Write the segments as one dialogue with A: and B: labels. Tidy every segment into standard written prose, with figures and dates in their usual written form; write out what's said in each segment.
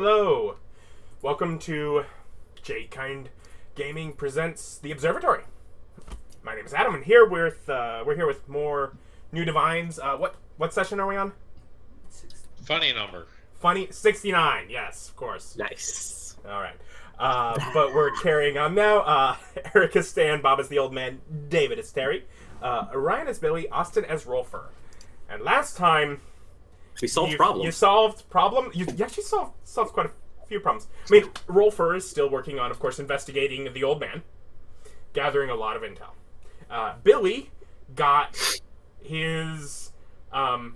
A: Hello, welcome to Jade Gaming presents The Observatory. My name is Adam, and we're here with more new divines. What session are we on?
B: Funny number.
A: Funny 69. Yes, of course.
C: Nice.
A: All right, but we're carrying on now. Eric is Stan, Bob is the old man, David is Terry, Ryan is Billy, Austin as Rolfur, and last time.
C: We solved problems.
A: You solved problem. You actually solved quite a few problems. I mean, Rolfur is still working on, of course, investigating the old man, gathering a lot of intel. Billy got his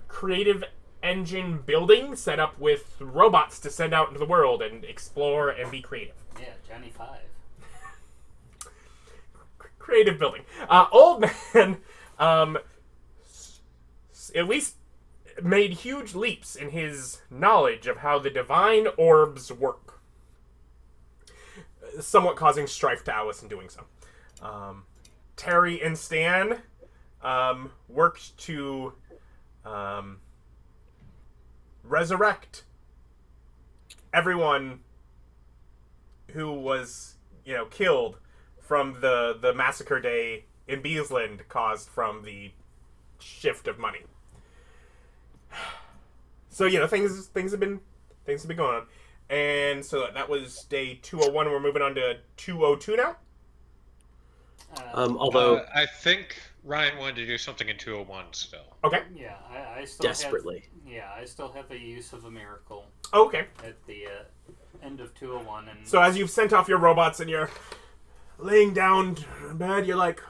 A: creative engine building set up with robots to send out into the world and explore and be creative.
D: Yeah, Johnny 5.
A: Creative building. Old man, at least made huge leaps in his knowledge of how the divine orbs work, somewhat causing strife to Alice in doing so. Terry and Stan worked to resurrect everyone who was, killed from the massacre day in Beesland caused from the shift of money. So things have been going on, and so that was day 201. We're moving on to 202 now.
C: Although
B: I think Ryan wanted to do something in 201 still.
A: Okay.
D: Yeah, I still
C: desperately.
D: I still have a use of a miracle.
A: Oh, okay.
D: At the end of 201, and
A: So as you've sent off your robots and you're laying down in bed, you're like.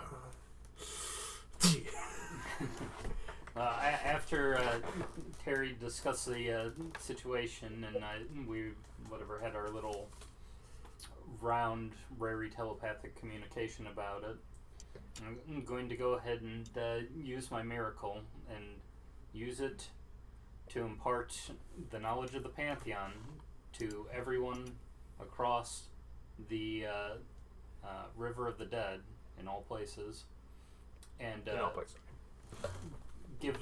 D: after Terry discussed the situation, and we had our little round, rare telepathic communication about it. I'm going to go ahead and use my miracle and use it to impart the knowledge of the Pantheon to everyone across the River of the Dead in all places, and
A: In all places.
D: give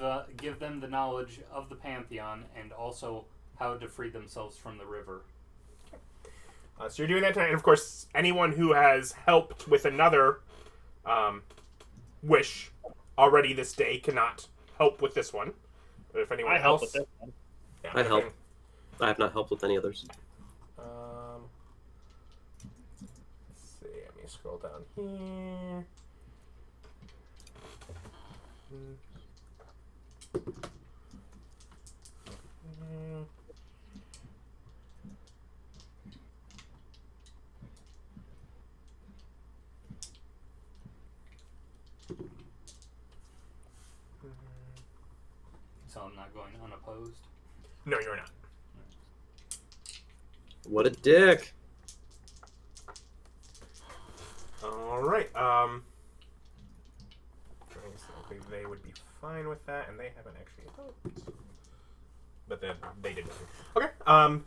D: them the knowledge of the Pantheon and also how to free themselves from the river.
A: So you're doing that tonight, and of course, anyone who has helped with another wish already this day cannot help with this one. But if anyone
E: I
A: else,
E: help with this one.
A: Yeah,
C: I help. I have not helped with any others.
A: Let's see. Let me scroll down here.
D: So I'm not going unopposed.
A: No, you're not.
C: What a dick.
A: All right. They would be fine with that, and they haven't actually helped. But they did nothing. Okay.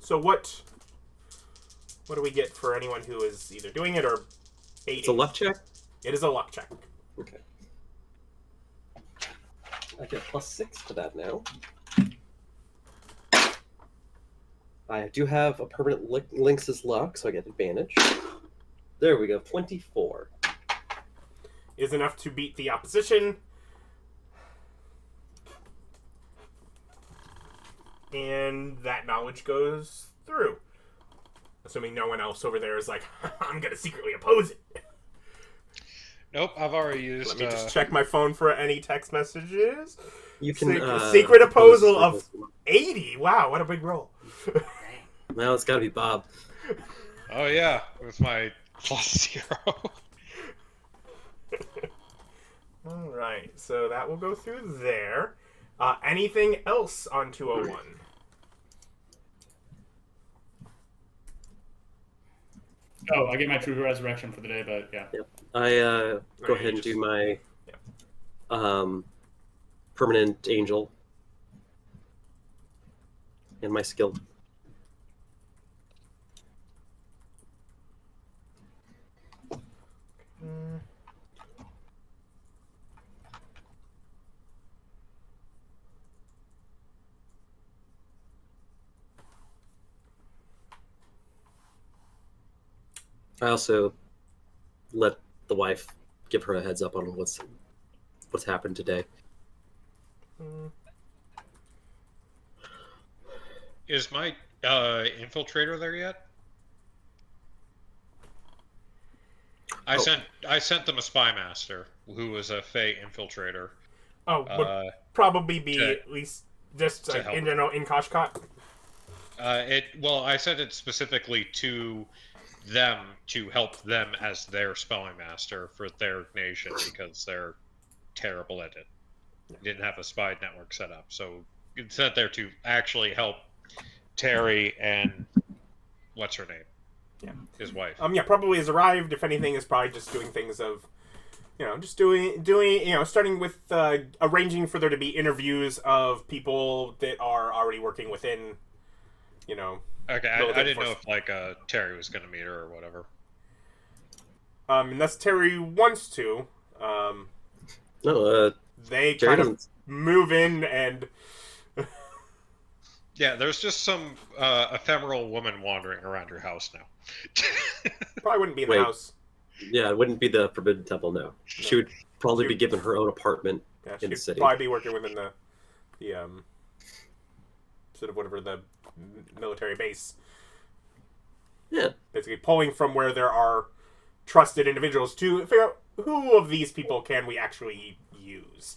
A: So what do we get for anyone who is either doing it or aiding?
C: It's a luck check?
A: It is a luck check.
C: Okay. I get +6 to that now. I do have a permanent Lynx's luck, so I get advantage. There we go, 24.
A: Is enough to beat the opposition. And that knowledge goes through. Assuming no one else over there is like, I'm going to secretly oppose it.
B: Nope, I've already used.
A: Let me just check my phone for any text messages.
C: You can
A: secret opposal
C: oppose
A: of 80. Wow, what a big roll.
C: Well, it's gotta be Bob.
B: Oh yeah, with my +0.
A: All right, so that will go through there. Anything else on 201?
E: Oh, I get my true resurrection for the day, but yeah.
C: Yep. I go ahead and do my permanent angel and my skill. I also let the wife give her a heads up on what's happened today.
B: Is my infiltrator there yet? I sent them a spy master who was a Fey infiltrator.
A: Would probably be
B: to-
A: at least just
B: to help.
A: in general in Koshkot.
B: I sent it specifically to them to help them as their spy master for their nation because they're terrible at it. Didn't have a spy network set up, so it's sent there to actually help Terry and what's her name?
A: Yeah.
B: His wife.
A: Probably has arrived. If anything, is probably just doing things of, just doing, starting with arranging for there to be interviews of people that are already working within,
B: Okay, I didn't know if Terry was going to meet her or whatever.
A: Unless Terry wants to.
C: No,
A: They
C: Terry
A: kind of
C: doesn't.
A: move in and
B: Yeah, there's just some ephemeral woman wandering around your house now.
A: probably wouldn't be in the
C: Wait.
A: house.
C: Yeah, it wouldn't be the Forbidden Temple. No, she would probably be given her own apartment
A: Yeah,
C: in the
A: she'd
C: city.
A: probably be working within the sort of whatever the military base.
C: Yeah,
A: Basically pulling from where there are trusted individuals to figure out who of these people can we actually use.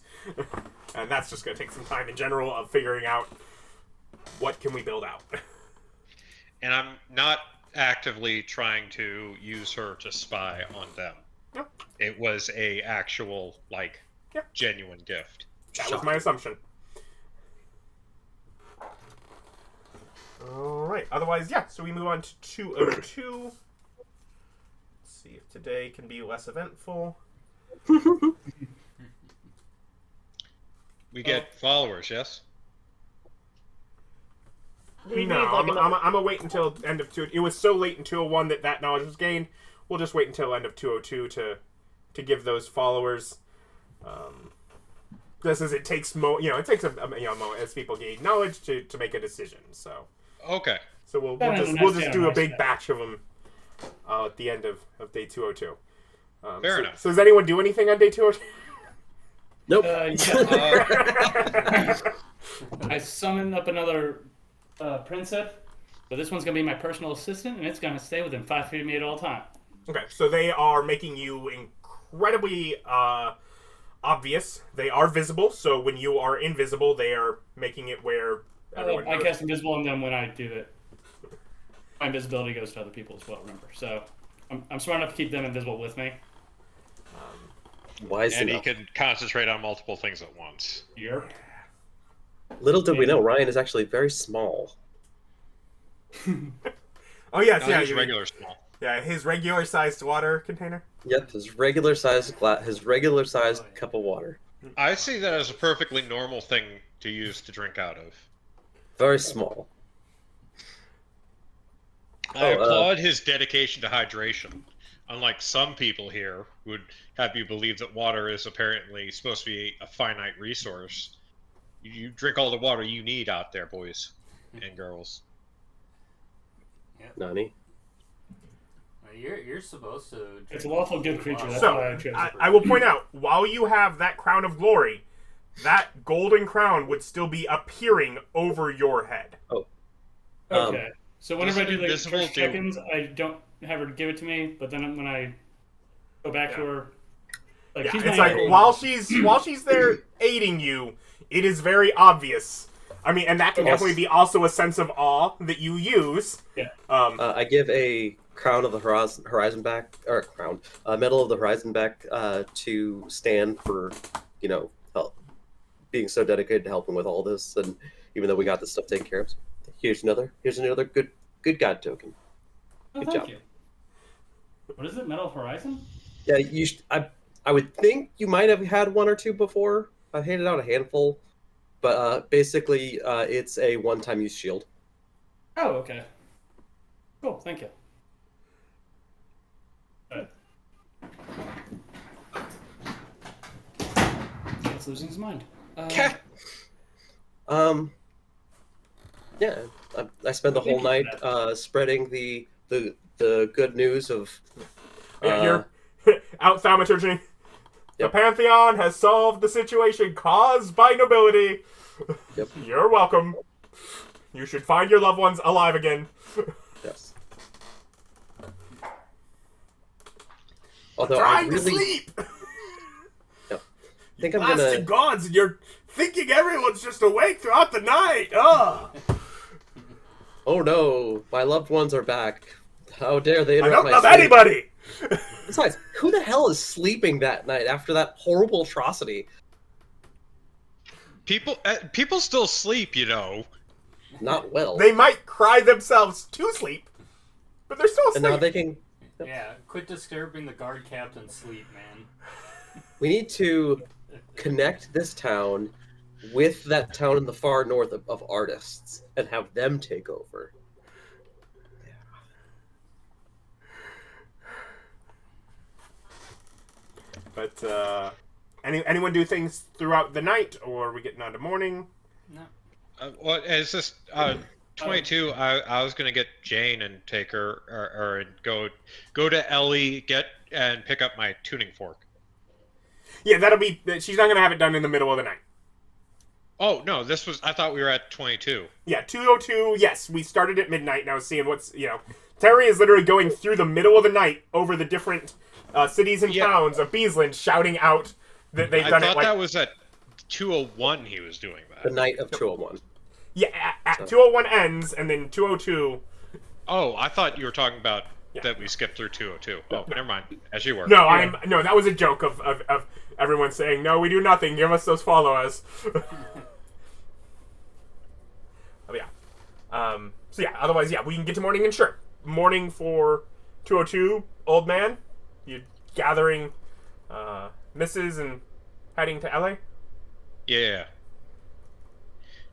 A: And that's just going to take some time in general of figuring out what can we build out.
B: And I'm not actively trying to use her to spy on them.
A: Yeah.
B: It was a actual,
A: Yeah.
B: genuine gift.
A: That was my assumption. Alright, otherwise, yeah, so we move on to 202. Let's see if today can be less eventful.
B: We get followers, yes?
A: No, I'm gonna wait until end of 2. It was so late in 201 that knowledge was gained. We'll just wait until end of 202 to give those followers. Just as it takes it takes a moment as people gain knowledge to make a decision. So
B: Okay.
A: we'll
E: That is a
A: just
E: nice
A: do a
E: nice
A: big
E: day.
A: batch of them at the end of day 202.
B: Fair enough.
A: So does anyone do anything on day 202?
C: nope.
E: Yeah. I summoned up another princess, but this one's gonna be my personal assistant, and it's gonna stay within 5 feet of me at all times.
A: Okay, so they are making you incredibly obvious. They are visible, so when you are invisible, they are making it where everyone
E: I
A: knows.
E: cast invisible on them when I do it. My invisibility goes to other people as well. Remember, so I'm smart enough to keep them invisible with me.
C: Wise
B: And he
C: enough.
B: can concentrate on multiple things at once.
E: Yep.
C: Little did we know, Ryan is actually very small.
A: Oh yes,
B: No,
A: yeah,
B: he's regular small.
A: yeah, his regular sized water container.
C: Yep, his regular sized cup of water.
B: I see that as a perfectly normal thing to use to drink out of.
C: Very small.
B: I applaud his dedication to hydration. Unlike some people here who would have you believe that water is apparently supposed to be a finite resource. You drink all the water you need out there, boys and girls.
C: Nani?
D: You're supposed to.
E: It's a lawful good creature. That's
A: So,
E: why I chose it.
A: I will point out, while you have that crown of glory, that golden crown would still be appearing over your head.
E: Okay. So whenever I do the
B: invisible
E: first check-ins, I don't have her give it to me, but then when I go back to her,
A: Yeah,
E: she's
A: it's
E: my
A: like
E: aid.
A: while she's there aiding you, it is very obvious. I mean, and that can
C: Yes.
A: definitely be also a sense of awe that you use.
E: Yeah.
C: I give a crown of the horizon back, or crown, medal of the horizon back to Stan for, help, being so dedicated to helping with all this, and even though we got this stuff taken care of, here's another good god token.
E: Oh,
C: Good
E: thank
C: job.
E: you. What is it? Metal Horizon?
C: Yeah, I would think you might have had one or two before. I've handed out a handful, but basically it's a one-time use shield.
E: Oh, okay. Cool. Thank you. It's losing his mind.
C: Yeah, I spent the whole
E: Thank you
C: night
E: for
C: spreading the the good news of
A: Yeah, you're out thaumaturging. The
C: Yep.
A: Pantheon has solved the situation caused by nobility.
C: Yep.
A: You're welcome. You should find your loved ones alive again.
C: yes. Although
A: Trying
C: I really
A: to sleep.
C: I think I'm
A: Blasted
C: gonna.
A: gods, and you're thinking everyone's just awake throughout the night. Ugh.
C: Oh no, my loved ones are back. How dare they
A: I
C: interrupt
A: don't
C: my
A: love
C: sleep?
A: anybody.
C: Besides, who the hell is sleeping that night after that horrible atrocity?
B: People still sleep, you know.
C: Not well.
A: They might cry themselves to sleep, but they're still
C: and
A: asleep.
C: now they can.
D: Yeah, quit disturbing the guard captain's sleep, man.
C: We need to connect this town with that town in the far north of artists and have them take over.
A: But anyone do things throughout the night, or are we getting on to morning?
D: No.
B: Well, it's just 22. I was gonna get Jane and take her, or go to Ellie, and pick up my tuning fork.
A: Yeah, that'll be. She's not gonna have it done in the middle of the night.
B: Oh no, I thought we were at 22.
A: Yeah, 2:02. Yes, we started at midnight, and I was seeing Terry is literally going through the middle of the night over the different cities and towns of Beesland, shouting out that they've done it.
B: I thought that was at 2:01. He was doing
C: The
B: that.
C: night of 201.
A: Yeah, at 2:01 ends, and then 2:02.
B: Oh, I thought you were talking about that we skipped through 2:02. Oh, never mind. As you were.
A: No, no. That was a joke of everyone saying, "No, we do nothing. Give us those followers." Oh yeah. So yeah. Otherwise, yeah, we can get to morning and sure. Morning for 2:02. Old man, you gathering misses and heading to LA.
B: Yeah.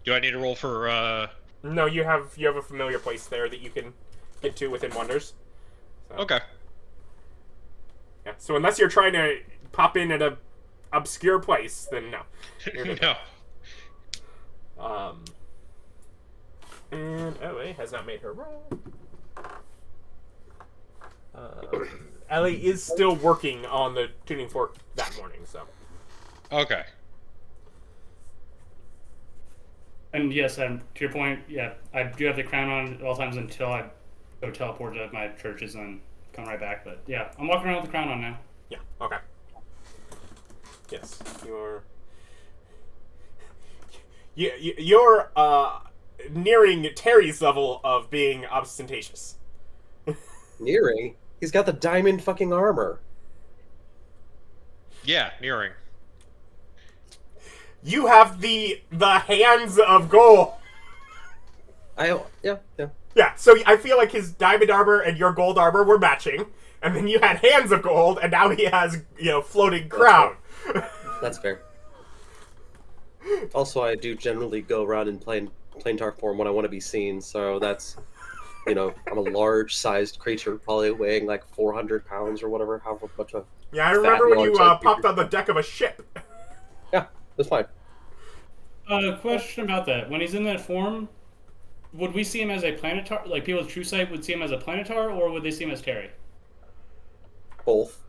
B: Do I need to roll for?
A: No, you have a familiar place there that you can get to within Wonders. So,
B: Okay.
A: Yeah. So unless you're trying to pop in at a obscure place, then no. You're good.
B: No.
A: And Ellie has not made her roll. Ellie is still working on the tuning fork that morning, so.
B: Okay.
E: And yes, to your point, yeah, I do have the crown on at all times until I go teleport to my churches and come right back. But yeah, I'm walking around with the crown on now.
A: Yeah, okay. Yes, you're nearing Terry's level of being ostentatious.
C: Nearing? He's got the diamond fucking armor.
B: Yeah, nearing.
A: You have the hands of gold.
C: Yeah.
A: Yeah, so I feel like his diamond armor and your gold armor were matching, and then you had hands of gold, and now he has, floating crown.
C: That's fair. Also, I do generally go around in planetar form when I want to be seen, so that's, I'm a large-sized creature, probably weighing like 400 pounds or whatever, however much a...
A: Yeah, I remember when you
C: large-sized
A: popped
C: creature.
A: on the deck of a ship.
C: Yeah, that's fine.
E: Question about that. When he's in that form, would we see him as a planetar? Like, people with true sight would see him as a planetar, or would they see him as Terry?
C: Both.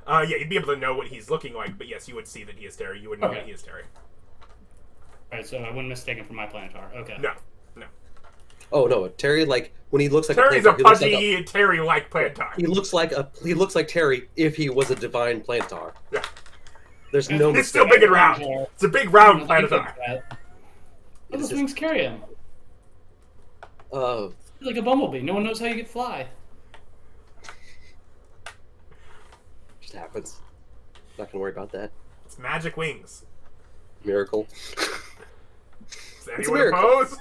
A: Yeah, you'd be able to know what he's looking like, but yes, you would see that he is Terry. You would know that he is Terry.
E: Alright, so I wouldn't mistake him for my planetar. Okay.
A: No.
C: Oh no, Terry, like when he looks like
A: Terry's
C: a
A: a
C: planetar, he looks like
A: pudgy Terry-like plantar.
C: he looks like Terry if he was a divine plantar.
A: Yeah.
C: There's no
A: It's still
C: mistake.
A: big and round. It's a big round
E: How
A: planetar.
E: does wings carry him? Like a bumblebee. No one knows how you get fly.
C: Just happens. Not gonna worry about that.
A: It's magic wings.
C: Miracle.
A: Is
C: a
A: anyone
C: miracle.
A: opposed?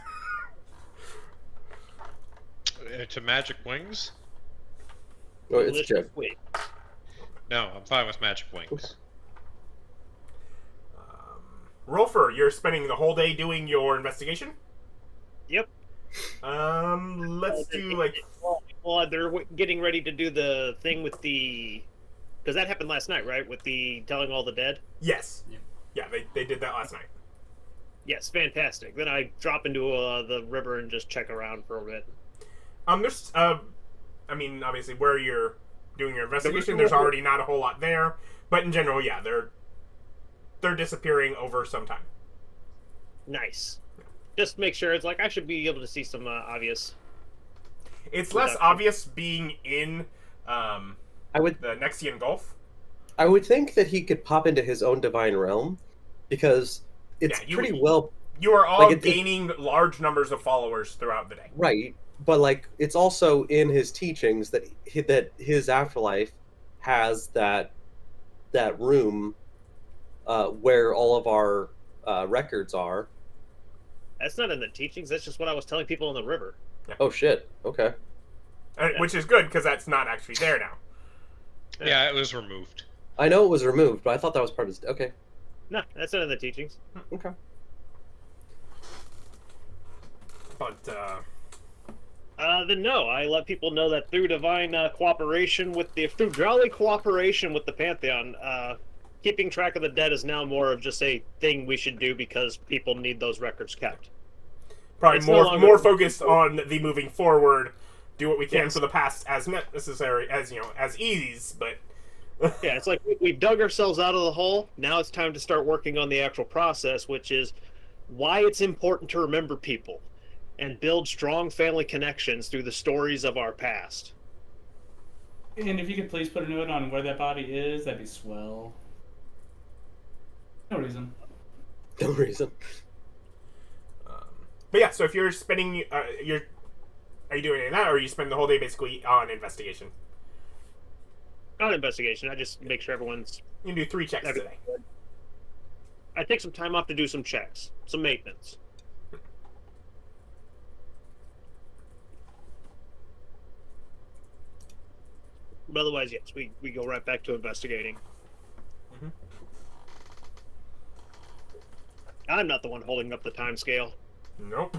B: To magic wings?
C: Oh, it's a joke.
F: Wait.
B: No, I'm fine with magic wings.
A: Rolfur, you're spending the whole day doing your investigation?
F: Yep.
A: Let's do like...
F: Well, they're getting ready to do the thing with the... Because that happened last night, right? With the telling all the dead?
A: Yes. Yeah, they did that last night.
F: Yes, fantastic. Then I drop into the river and just check around for a bit.
A: There's I mean, obviously, where you're doing your investigation, there's already not a whole lot there. But in general, yeah, they're disappearing over some time.
F: Nice. Just make sure it's like I should be able to see some obvious.
A: It's less obvious being in
C: I would
A: the Nexian Gulf.
C: I would think that he could pop into his own divine realm, because it's
A: Yeah,
C: pretty well
A: You are all
C: Like,
A: gaining large numbers of followers throughout the day.
C: right. But like, it's also in his teachings that his afterlife has that room where all of our records are.
F: That's not in the teachings. That's just what I was telling people on the river.
C: Oh shit. Okay.
A: Which is good, because that's not actually there now.
B: Yeah, it was removed.
C: I know it was removed, but I thought that was part of his. Okay.
F: No, that's not in the teachings.
C: Okay.
A: But,
F: Then no, I let people know that through divine cooperation through jolly cooperation with the Pantheon, keeping track of the dead is now more of just a thing we should do because people need those records kept.
A: probably
F: It's no longer-
A: more focused on the moving forward, do what we can
F: Yes.
A: for the past as necessary, as, as ease, but...
F: Yeah, it's like we've dug ourselves out of the hole. Now it's time to start working on the actual process, which is why it's important to remember people and build strong family connections through the stories of our past.
E: And if you could please put a note on where that body is, that'd be swell. No reason.
C: No reason.
A: But yeah, so if you're spending, are you doing any of that, or are you spending the whole day basically on investigation?
F: Not investigation. I just make sure everyone's.
A: You can do 3 checks today.
F: I take some time off to do some checks, some maintenance. But otherwise, yes, we go right back to investigating.
A: Mhm.
F: I'm not the one holding up the time scale.
A: Nope.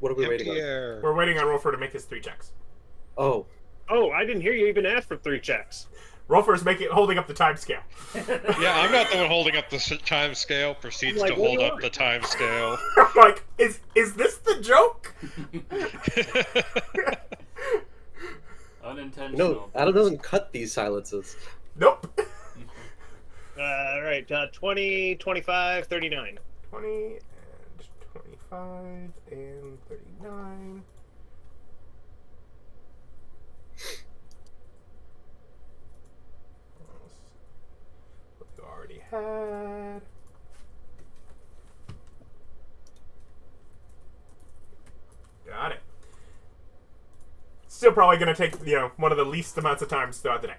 C: What are we
B: Empty
C: waiting on?
B: air.
A: We're waiting on Rolfur to make his 3 checks.
C: Oh,
F: Oh, I didn't hear you even ask for 3 checks.
A: Rolfur's holding up the time scale.
B: Yeah, I'm not the one holding up the time scale. Proceeds
F: Like,
B: to
F: what
B: hold
F: do you
B: up the time scale.
A: I'm like, is this the joke?
D: Unintentional.
C: no, Adam doesn't cut these silences.
A: Nope.
F: All right, 20, 25, 39.
A: 20 and 25 and 39. What you already had. Got it. Still probably going to take, one of the least amounts of times throughout the day.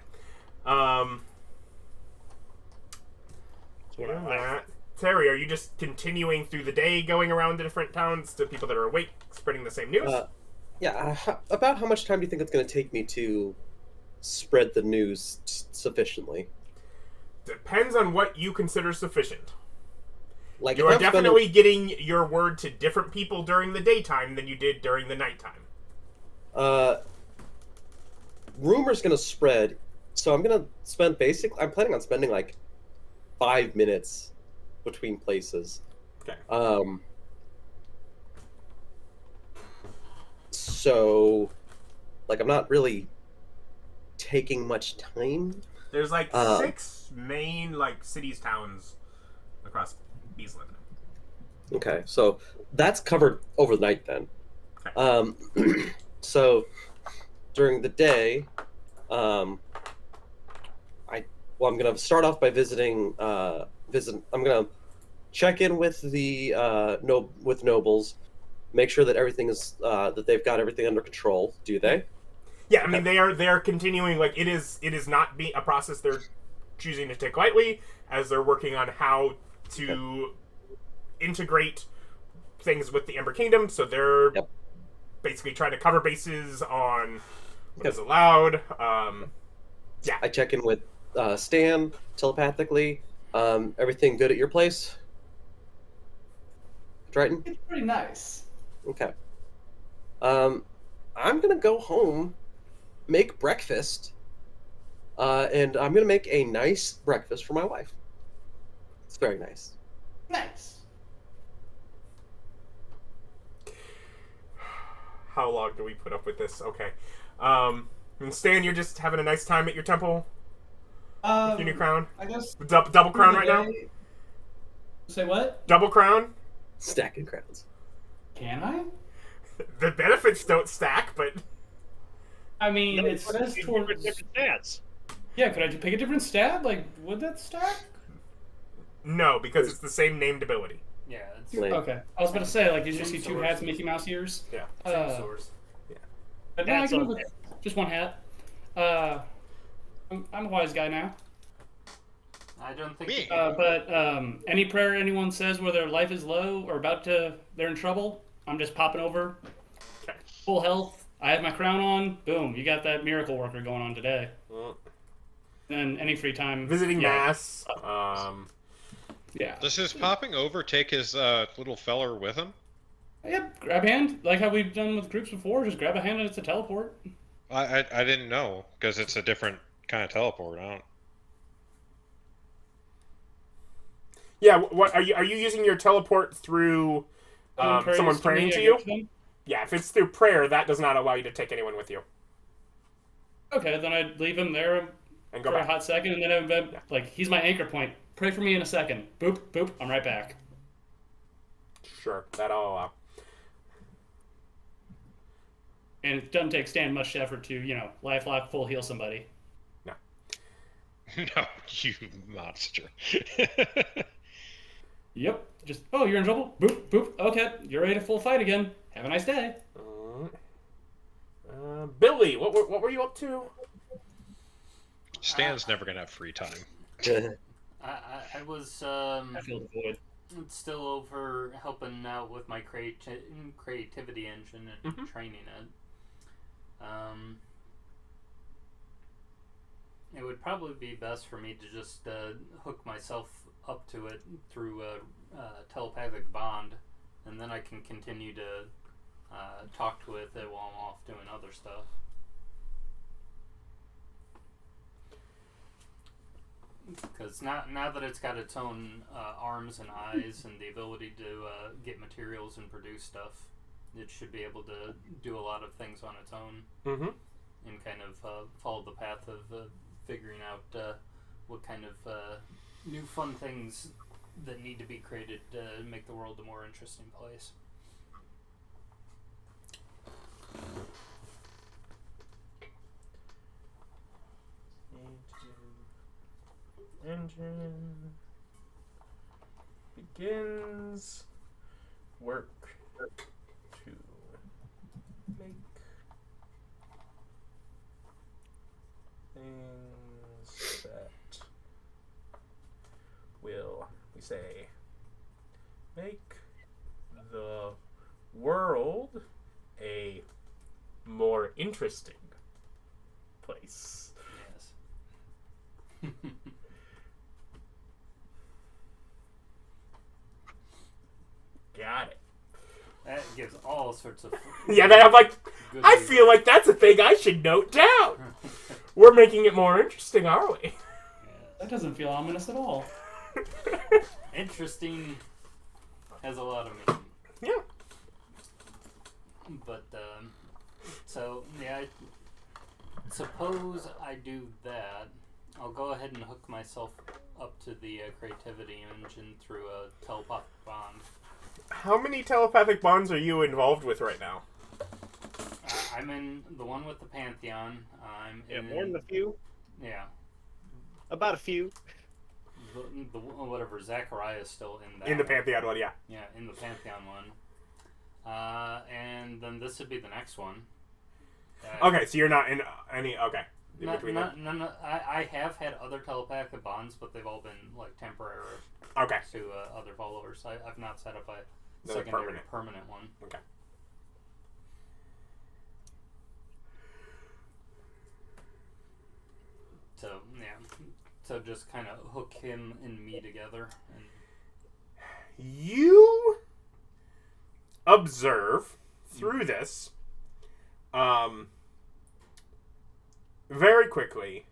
A: Doing that. Terry, are you just continuing through the day, going around to different towns to people that are awake, spreading the same news?
C: About how much time do you think it's going to take me to spread the news sufficiently?
A: Depends on what you consider sufficient.
C: Like,
A: You
C: if
A: are
C: I'm spending-
A: definitely getting your word to different people during the daytime than you did during the nighttime.
C: Rumor's going to spread, so I'm going to spend I'm planning on spending like 5 minutes between places.
A: Okay.
C: So, like, I'm not really taking much time.
A: There's like 6 main cities, towns across Beesland.
C: Okay, so that's covered overnight then.
A: Okay.
C: So during the day, I'm gonna start off by visiting. I'm gonna check in with the with nobles, make sure that everything is that they've got everything under control. Do they?
A: Yeah, I mean they are continuing. Like it is not a process they're choosing to take lightly, as they're working on how to integrate things with the Ember Kingdom. So they're basically trying to cover bases on what is allowed. Yeah,
C: I check in with Stan telepathically. Everything good at your place, Triton?
E: It's pretty nice.
C: Okay. I'm gonna go home make breakfast, and I'm gonna make a nice breakfast for my wife. It's very nice.
E: Nice.
A: How long do we put up with this? Okay. And Stan, you're just having a nice time at your temple with your new crown?
E: I guess.
A: Double crown right now?
E: Say what?
A: Double crown?
C: Stacking crowns.
E: Can I?
A: The benefits don't stack, but...
E: I mean,
F: No,
E: it says towards...
F: different stats.
E: Yeah, could I pick a different stat? Like, would that stack?
A: No, because it's the same named ability.
D: Yeah, it's
C: Lame.
E: Okay. I was about to say, like, did you
D: Same
E: see two
D: source.
E: hats, Mickey Mouse ears?
A: Yeah.
D: same source.
E: But no, I
F: That's
E: can live
F: okay.
E: with just one hat. I'm a wise guy now.
D: I don't think.
B: Me.
E: But any prayer anyone says where their life is low or they're in trouble, I'm just popping over.
A: Okay.
E: Full health. I have my crown on. Boom. You got that miracle worker going on today. And any free time.
A: Visiting
E: yeah.
A: mass.
E: Yeah.
B: Does his popping over take his little feller with him?
E: Yep. Grab hand. Like how we've done with groups before. Just grab a hand and it's a teleport.
B: I didn't know, because it's a different kind of teleport. I don't...
A: Yeah, what are you using your teleport through someone
E: prays
A: praying
E: me,
A: to
E: I
A: you?
E: give them.
A: Yeah, if it's through prayer, that does not allow you to take anyone with you.
E: Okay, then I'd leave him there
A: And go
E: for a
A: back.
E: hot second, and then I'd be like, he's my anchor point. Pray for me in a second. Boop, boop, I'm right back.
A: Sure, that I'll allow.
E: And it doesn't take Stan much effort to, life lock, full heal somebody.
A: No.
B: No, you monster.
E: Yep. Just, oh, you're in trouble? Boop, boop. Okay, you're ready to full fight again. Have a nice day.
A: Billy, what were you up to?
B: Stan's never gonna have free time.
D: I was
E: I feel the void.
D: still over helping out with my creativity engine and training it. It would probably be best for me to just hook myself up to it through a telepathic bond, and then I can continue to talk to it while I'm off doing other stuff. Because now that it's got its own arms and eyes and the ability to get materials and produce stuff, it should be able to do a lot of things on its own and kind of follow the path of figuring out what kind of new fun things that need to be created to make the world a more interesting place.
A: Engine begins work to make things that will, we say, make the world a more interesting place.
D: Yes.
A: Got it.
D: That gives all sorts of.
A: Yeah, I'm like,
D: good
A: I
D: reasons.
A: feel like that's a thing I should note down. We're making it more interesting, are we?
E: That doesn't feel ominous at all.
D: Interesting has a lot of meaning.
A: Yeah.
D: But, so, yeah, suppose I do that. I'll go ahead and hook myself up to the creativity engine through a telepathic bond.
A: How many telepathic bonds are you involved with right now?
D: I'm in the one with the Pantheon. I'm
F: Yeah,
D: in,
F: more than a few.
D: Yeah.
F: About a few.
D: The whatever, Zachariah's still in that
A: In the
D: one.
A: Pantheon one, yeah.
D: Yeah, in the Pantheon one. And then this would be the next one.
A: Okay, so you're not in any. Okay. In
D: No,
A: between
D: no,
A: them.
D: no, no, I have had other telepathic bonds, but they've all been like temporary
A: Okay.
D: to other followers. I've not set up a
A: Another
D: secondary permanent one.
A: Okay.
D: So yeah, so just kind of hook him and me together. And
A: You observe through this very quickly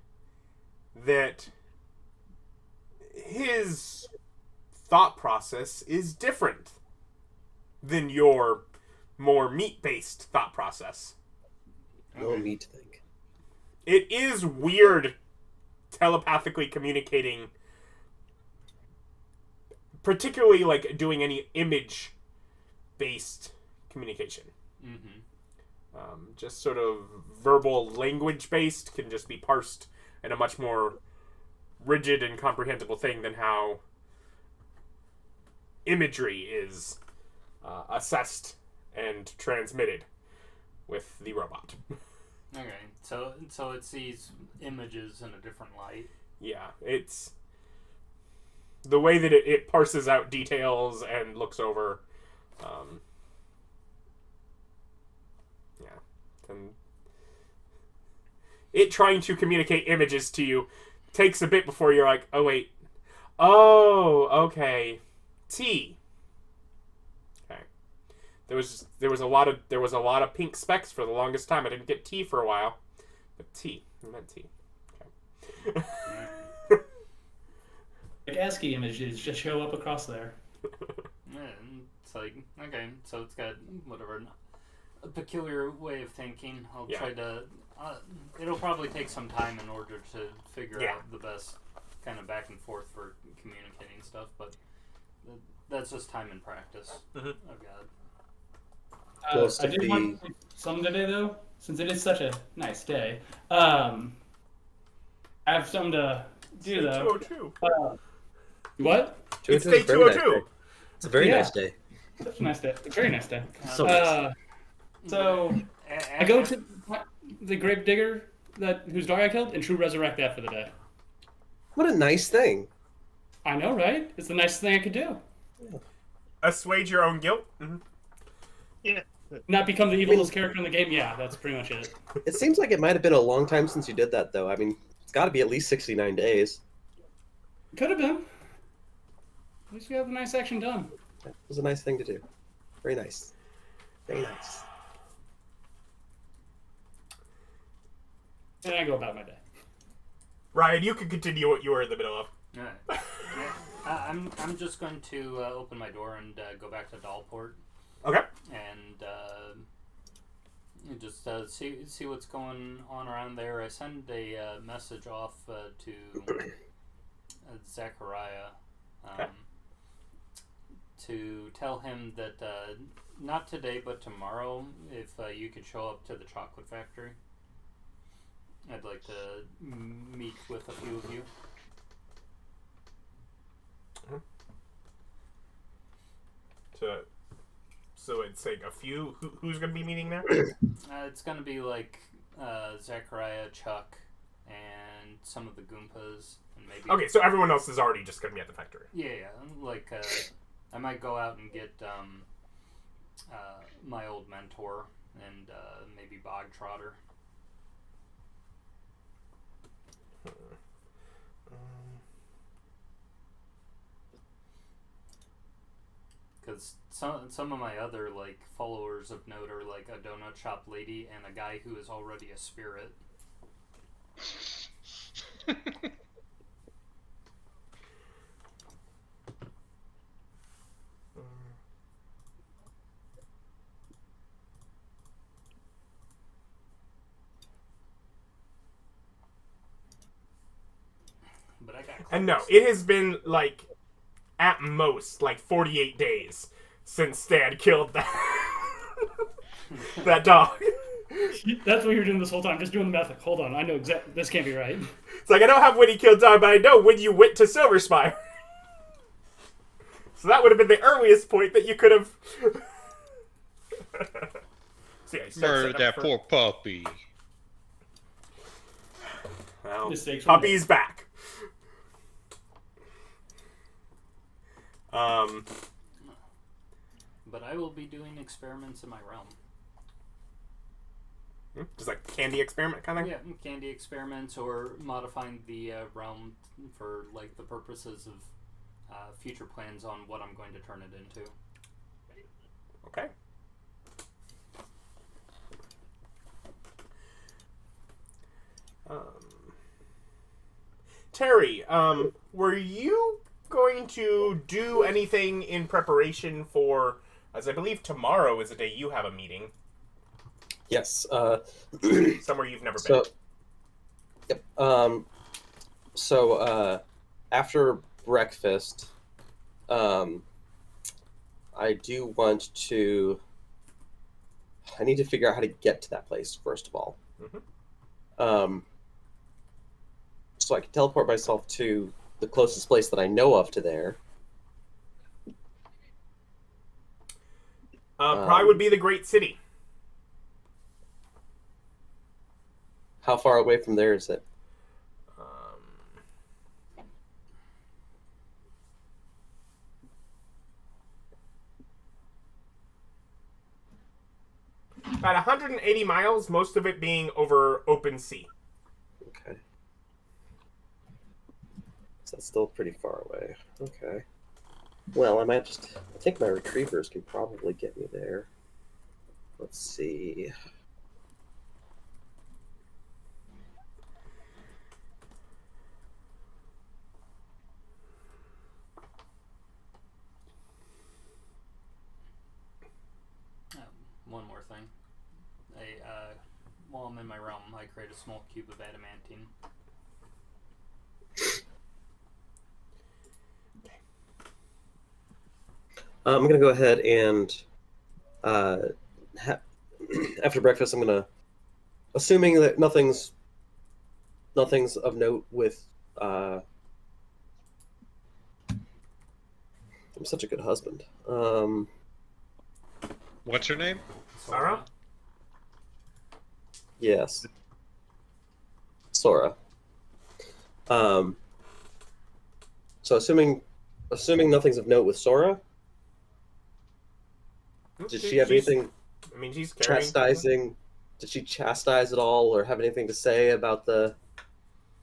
A: that his thought process is different than your more meat-based thought process.
C: No meat to think.
A: It is weird telepathically communicating, particularly like doing any image-based communication.
D: Mm-hmm.
A: Just sort of verbal language-based can just be parsed in a much more rigid and comprehensible thing than how imagery is assessed and transmitted with the robot.
D: Okay, so it sees images in a different light.
A: Yeah, it's the way that it parses out details and looks over. And it trying to communicate images to you takes a bit before you're like, oh wait, oh okay, T. Okay, there was a lot of pink specks for the longest time. I didn't get T for a while, but T, I meant T. Okay.
E: Like ASCII images just show up across there.
D: Yeah, it's like, okay, so it's got whatever a peculiar way of thinking. I'll try to. It'll probably take some time in order to figure out the best kind of back and forth for communicating stuff, but that's just time and practice.
A: Mm-hmm.
D: I've got.
E: I did want to say something today, though, since it is such a nice day. I have something to do, though.
A: 202.
E: What?
A: It's day 202.
C: It's a very nice day.
E: Such a nice day. A very nice day.
C: So nice.
E: So I go to the grave digger whose dog I killed and true resurrect that for the day.
C: What a nice thing.
E: I know, right? It's the nicest thing I could do.
A: Assuage your own guilt. Mm-hmm.
F: Yeah.
E: Not become the evilest character in the game. Yeah, that's pretty much it.
C: It seems like it might have been a long time since you did that, though. I mean, it's got to be at least 69 days.
E: Could have been. At least we have the nice action done.
C: It was a nice thing to do. Very nice. Very nice.
E: And I go about my day.
A: Ryan, you can continue what you were in the middle of.
D: Alright. I'm just going to open my door and go back to Dollport.
A: Okay.
D: And just see what's going on around there. I send a message off to Zachariah to tell him that not today but tomorrow, if you could show up to the chocolate factory. I'd like to meet with a few of you.
A: So it's like a few. Who's going to be meeting there?
D: It's going to be like Zachariah, Chuck, and some of the Goompas, and maybe.
A: Okay, so everyone else is already just going to be at the factory.
D: Yeah. Like I might go out and get my old mentor and maybe Bog Trotter. Because some of my other like followers of note are like a donut shop lady and a guy who is already a spirit. But I got
A: And no, it has been like at most like 48 days since Stan killed that dog.
E: That's what you were doing this whole time, just doing the math. Like, hold on, I know exactly. This can't be right.
A: It's like I don't have when he killed dog, but I know when you went to Silverspire. So that would have been the earliest point that you could have. So yeah,
B: Murdered that poor puppy.
A: Well,
E: Mistakes were
A: puppy's back.
D: But I will be doing experiments in my realm.
A: Just like candy experiment kind of thing?
D: Yeah, candy experiments or modifying the realm for like the purposes of future plans on what I'm going to turn it into.
A: Okay. Terry, were you going to do anything in preparation for, as I believe tomorrow is the day you have a meeting,
C: Yes.
A: somewhere you've never been?
C: Yep. After breakfast, I do want to. I need to figure out how to get to that place first of all. So I can teleport myself to the closest place that I know of to there.
A: Probably would be the Great City.
C: How far away from there is it?
A: About 180 miles, most of it being over open sea.
C: Okay. So that's still pretty far away. Okay. Well, I think my retrievers can probably get me there. Let's see.
D: One more thing. While I'm in my realm, I create a small cube of adamantine.
C: I'm going to go ahead and, after breakfast, I'm going to, assuming that nothing's of note with, I'm such a good husband.
B: What's her name?
A: Sarah?
C: Yes. Sora. So assuming nothing's of note with Sora, did she have anything
A: I mean, she's carrying
C: chastising? Did she chastise at all, or have anything to say about the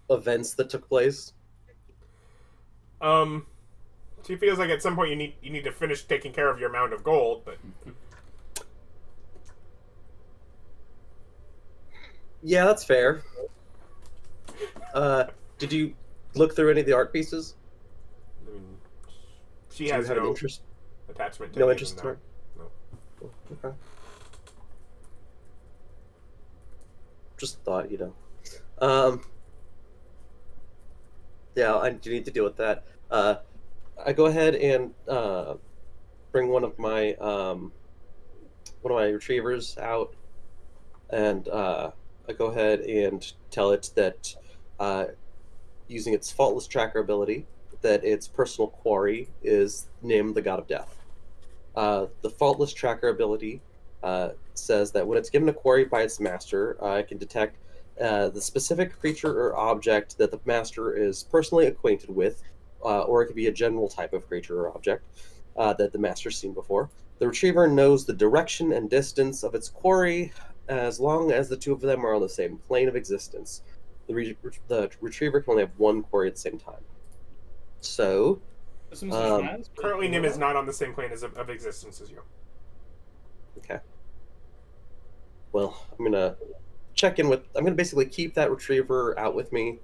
C: events that took place?
A: She feels like at some point you need to finish taking care of your mound of gold, but
C: Yeah, that's fair. Did you look through any of the art pieces?
A: I mean, she
C: Do you
A: has
C: have an
A: no
C: interest?
A: attachment to
C: No
A: any
C: interest
A: of
C: in
A: them,
C: art?
A: no.
C: Okay. Just thought, Yeah, I do need to deal with that. I go ahead and bring one of my retrievers out, and I go ahead and tell it that using its faultless tracker ability, that its personal quarry is Nim, the god of death. The faultless tracker ability says that when it's given a quarry by its master, it can detect the specific creature or object that the master is personally acquainted with, or it could be a general type of creature or object that the master's seen before. The retriever knows the direction and distance of its quarry as long as the two of them are on the same plane of existence. The retriever can only have one quarry at the same time. So,
A: Currently, Nim is not on the same plane of existence as you.
C: okay. Well, I'm gonna check in with. I'm gonna basically keep that retriever out with me,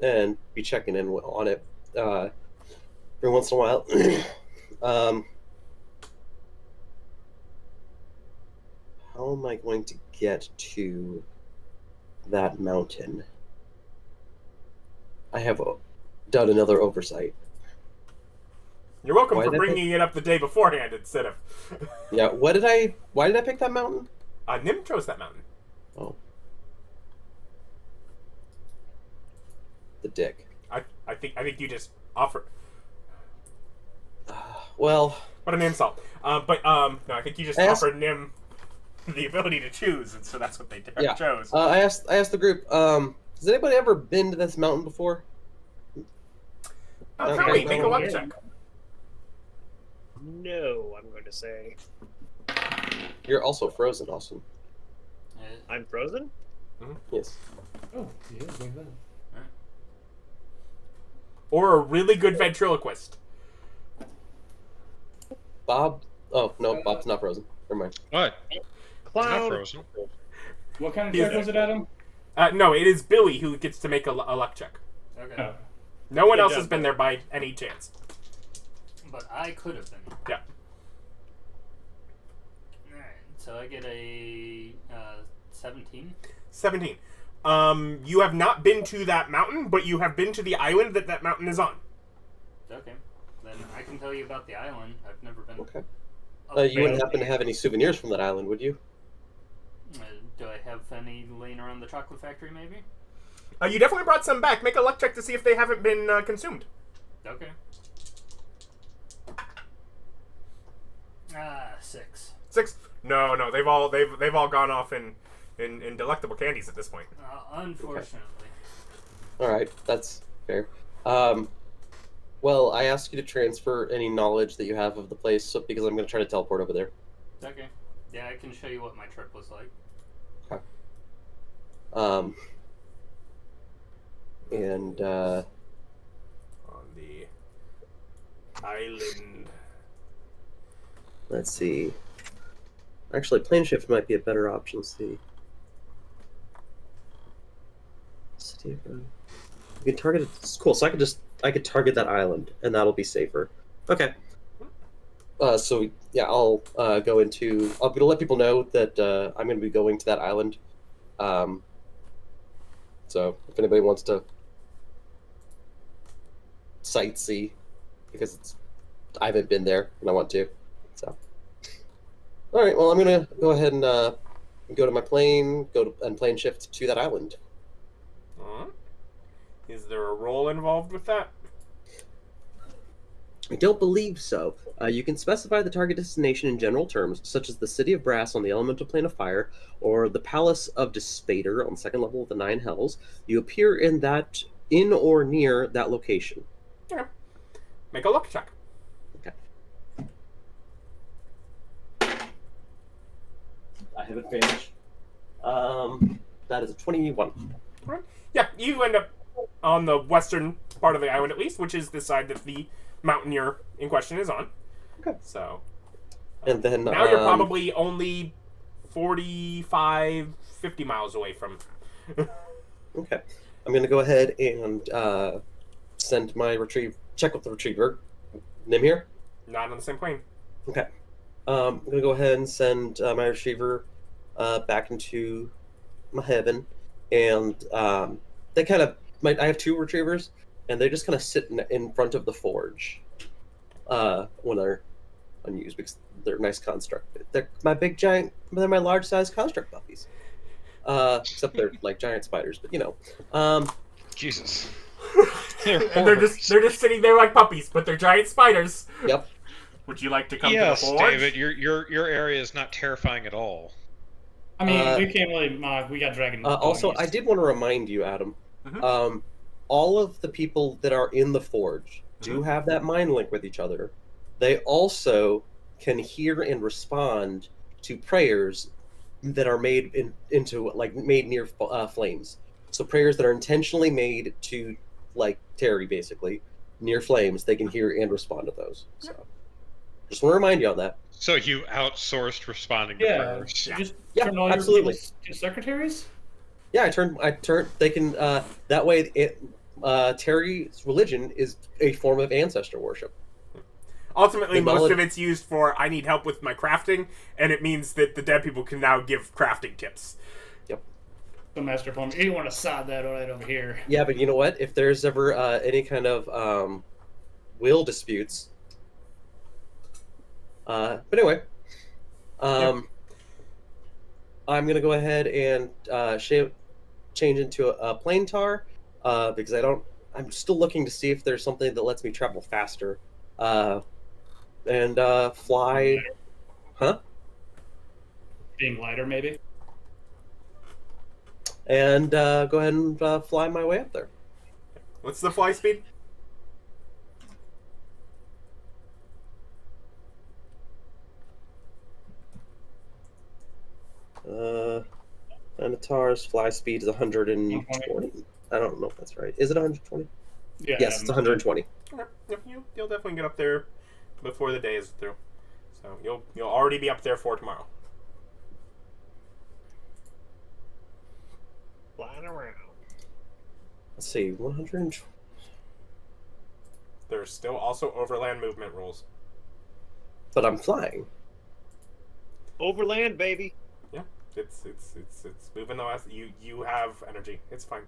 C: and be checking in on it every once in a while. How am I going to get to that mountain? I have done another oversight.
A: You're welcome
C: Why
A: for
C: did
A: bringing it up the day beforehand instead of.
C: Yeah. Why did I pick that mountain?
A: Nim chose that mountain.
C: Oh. The dick.
A: I think you just offer.
C: Well.
A: What an insult. No, I think you just offered Nim the ability to choose, and so that's what they chose.
C: I asked the group. Has anybody ever been to this mountain before?
A: Terry, make a luck check.
F: No, I'm going to say.
C: You're also frozen, Austin.
F: I'm frozen?
C: Yes.
E: Oh, he is like that.
A: Or a really good ventriloquist.
C: Bob? Oh, no, Bob's not frozen. Never mind.
B: What?
F: Clown.
B: Not frozen.
E: What kind of check was it, Adam?
A: No, it is Billy who gets to make a luck check.
D: Okay.
E: Oh.
A: No one
F: Good
A: else
F: job,
A: has been
F: Bill.
A: there by any chance.
D: But I could have been.
A: Yeah.
D: Alright, so I get a 17.
A: 17. You have not been to that mountain, but you have been to the island that mountain is on.
D: Okay. Then I can tell you about the island. I've never been.
C: Okay.
D: up
C: You wouldn't
D: there.
C: happen to have any souvenirs from that island, would you?
D: Do I have any laying around the chocolate factory, maybe?
A: You definitely brought some back. Make a luck check to see if they haven't been consumed.
D: Okay. 6.
A: 6. No. They've all gone off in delectable candies at this point.
D: Unfortunately.
C: All right, that's fair. Well, I ask you to transfer any knowledge that you have of the place, because I'm going to try to teleport over there.
D: Okay. Yeah, I can show you what my trip was like.
C: And
A: On the island.
C: let's see. Actually, plane shift might be a better option. Let's see. City of you can target it. It's cool. So I could target that island, and that'll be safer. Okay. So yeah, I'll go into. I'm gonna let people know that I'm gonna be going to that island. So if anybody wants to sightsee, because I haven't been there and I want to. So, all right. Well, I'm gonna go ahead and go to my plane, and plane shift to that island.
A: Is there a role involved with that?
C: I don't believe so. You can specify the target destination in general terms, such as the City of Brass on the elemental plane of fire, or the Palace of Despater on the second level of the Nine Hells. You appear in or near that location.
A: Okay. Make a luck check.
C: Okay. I have advantage. That is a 21.
A: Alright. Yeah, you end up on the western part of the island, at least, which is the side that the mountain you're in question is on.
C: Okay.
A: So.
C: And then
A: Now you're probably only 45, 50 miles away from.
C: Okay. I'm going to go ahead and send my check with the retriever. Nimir?
A: Not on the same plane.
C: Okay. I'm going to go ahead and send my retriever back into my heaven. And they kind of. I have 2 retrievers, and they just kind of sit in front of the forge when they're unused, because they're nice construct. They're my large size construct puppies. Except they're like giant spiders, but you know.
B: Jesus.
A: And they're just sitting there like puppies, but they're giant spiders.
C: Yep.
A: Would you like to come
B: Yes,
A: to the forge?
B: David, your area is not terrifying at all.
E: I mean, we can't really. We got dragon.
C: Also,
E: doggies.
C: I did want to remind you, Adam.
A: Mhm.
C: All of the people that are in the forge do have that mind link with each other. They also can hear and respond to prayers that are made made near flames. So prayers that are intentionally made to Terry, basically, near flames. They can hear and respond to those. So, just want to remind you on that.
B: So you outsourced responding to
E: Yeah,
B: prayers.
E: you just
C: Yeah,
E: turn all
C: absolutely.
E: your people to secretaries.
C: Yeah, I turn. They can. That way, Terry's religion is a form of ancestor worship.
A: Ultimately,
C: The
A: most
C: knowledge-
A: of it's used for I need help with my crafting, and it means that the dead people can now give crafting tips.
E: The master plumber. You want to sod that right over here.
C: Yeah, but you know what? If there's ever any kind of will disputes, but anyway, I'm gonna go ahead and change into a plane tar because I'm still looking to see if there's something that lets me travel faster and fly. Huh?
E: Being lighter, maybe.
C: And go ahead and fly my way up there.
A: What's the fly speed?
C: Minotaur's fly speed is 120. I don't know if that's right. Is it 120?
E: Yeah.
C: Yes, it's 120.
A: Okay. Yep, you'll definitely get up there before the day is through. So you'll already be up there for tomorrow.
F: Flying around.
C: Let's see, 120.
A: There's still also overland movement rules.
C: But I'm flying.
F: Overland, baby.
A: Yeah, it's moving the last. You have energy. It's fine.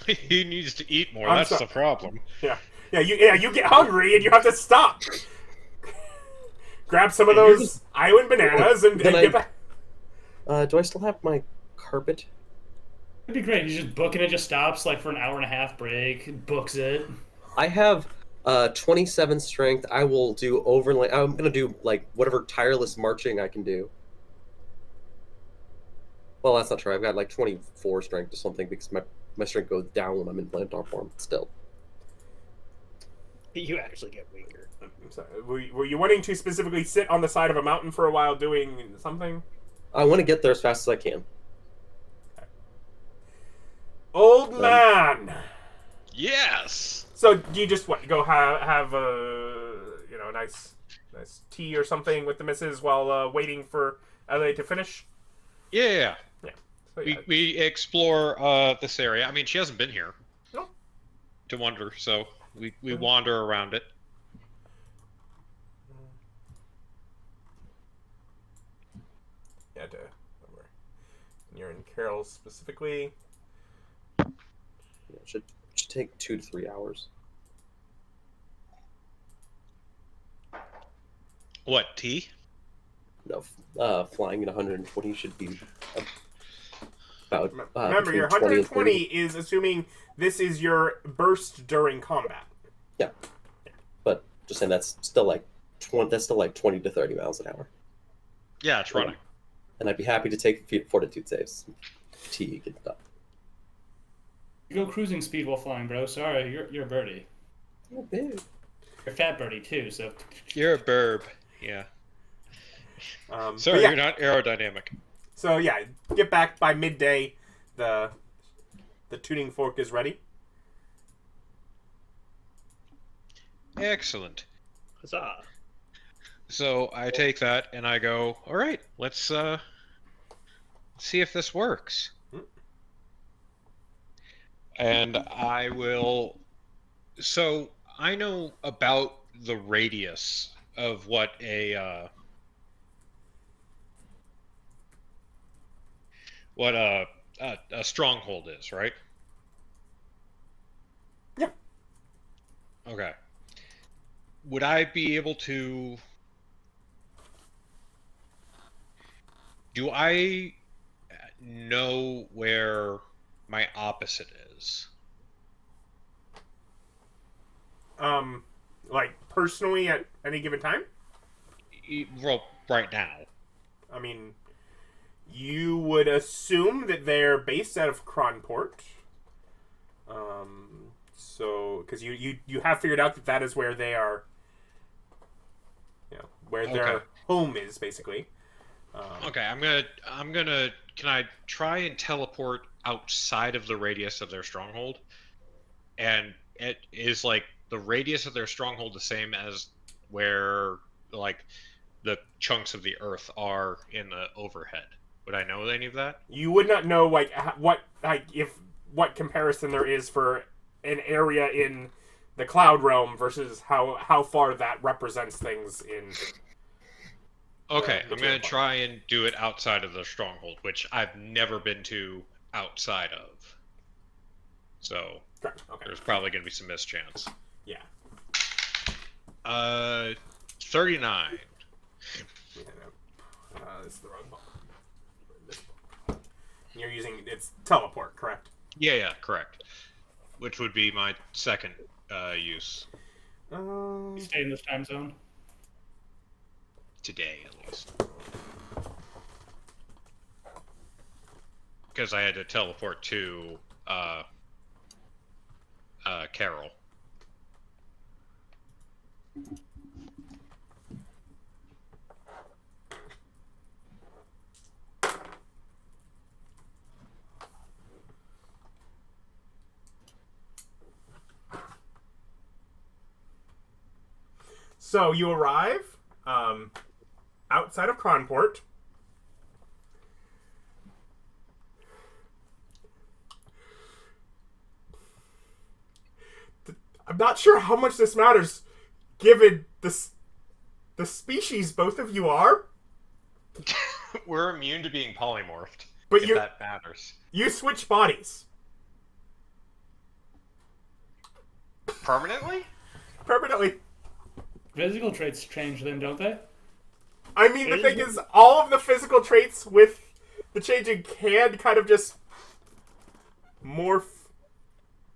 B: He needs to eat more.
A: I'm
B: That's
A: so-
B: the problem.
A: Yeah, you get hungry and you have to stop. Grab some of
C: You're
A: those island bananas and
C: Then
A: get back.
C: Do I still have my carpet?
E: It'd be great. You just book it. It just stops like for an hour and a half break. Books it.
C: I have 27 strength. I will do overland. I'm gonna do like whatever tireless marching I can do. Well, that's not true. I've got like 24 strength or something because my strength goes down when I'm in plantar form. Still,
F: You actually get weaker.
A: I'm sorry. Were you wanting to specifically sit on the side of a mountain for a while doing something?
C: I want to get there as fast as I can.
A: Old man.
B: Yes.
A: So do you just go have a nice tea or something with the missus while waiting for LA to finish?
B: Yeah.
A: Yeah. So, yeah.
B: We explore this area. I mean, she hasn't been here
A: No.
B: to wonder, so we wander around it.
A: Yeah, you're in Carroll specifically.
C: It should take 2 to 3 hours.
B: What, tea?
C: No, flying at 120 should be about.
A: Remember, your
C: between 20 and
A: 120
C: 30.
A: is assuming this is your burst during combat.
C: Yeah, but just saying that's still like 20. That's still like 20 to 30 miles an hour.
B: Yeah, it's running.
C: And I'd be happy to take fortitude saves. Tea get done.
E: You go cruising speed while flying, bro. Sorry, you're a birdie.
C: Oh, babe.
E: You're a fat birdie too. So
B: You're a burb. Yeah.
A: But
B: Sorry,
A: yeah.
B: you're not aerodynamic.
A: So yeah, get back by midday. The tuning fork is ready.
B: Excellent.
F: Huzzah.
B: So I take that and I go, all right, let's see if this works. And I will. So I know about the radius of what a stronghold is, right?
A: Yeah.
B: Okay. Would I be able to? Do I know where my opposite is?
A: Like personally at any given time?
B: Well, right now.
A: I mean, you would assume that they're based out of Kronport. So because you have figured out that is where they are. Where their home is basically.
B: Okay, I'm gonna. Can I try and teleport outside of the radius of their stronghold? And it is like the radius of their stronghold the same as where like the chunks of the earth are in the overhead. Would I know any of that?
A: You would not know what comparison there is for an area in the cloud realm versus how far that represents things in.
B: Okay,
A: the
B: I'm gonna
A: Geopark.
B: try and do it outside of the stronghold, which I've never been to outside of. So
A: Correct. Okay.
B: there's probably gonna be some mischance.
A: Yeah.
B: 39.
A: Yeah, no. This is the wrong ball. This ball. You're using it's teleport, correct?
B: Yeah, correct. Which would be my second use
E: you stay in this time zone.
B: today, at least. Because I had to teleport to Carol.
A: So you arrive outside of Kronport. I'm not sure how much this matters, given the species both of you are.
B: We're immune to being polymorphed.
A: But
B: if
A: you
B: that matters.
A: you switch bodies
B: Permanently?
A: permanently.
E: Physical traits change then, don't they?
A: I mean, the thing is, all of the physical traits with the changing can kind of just morph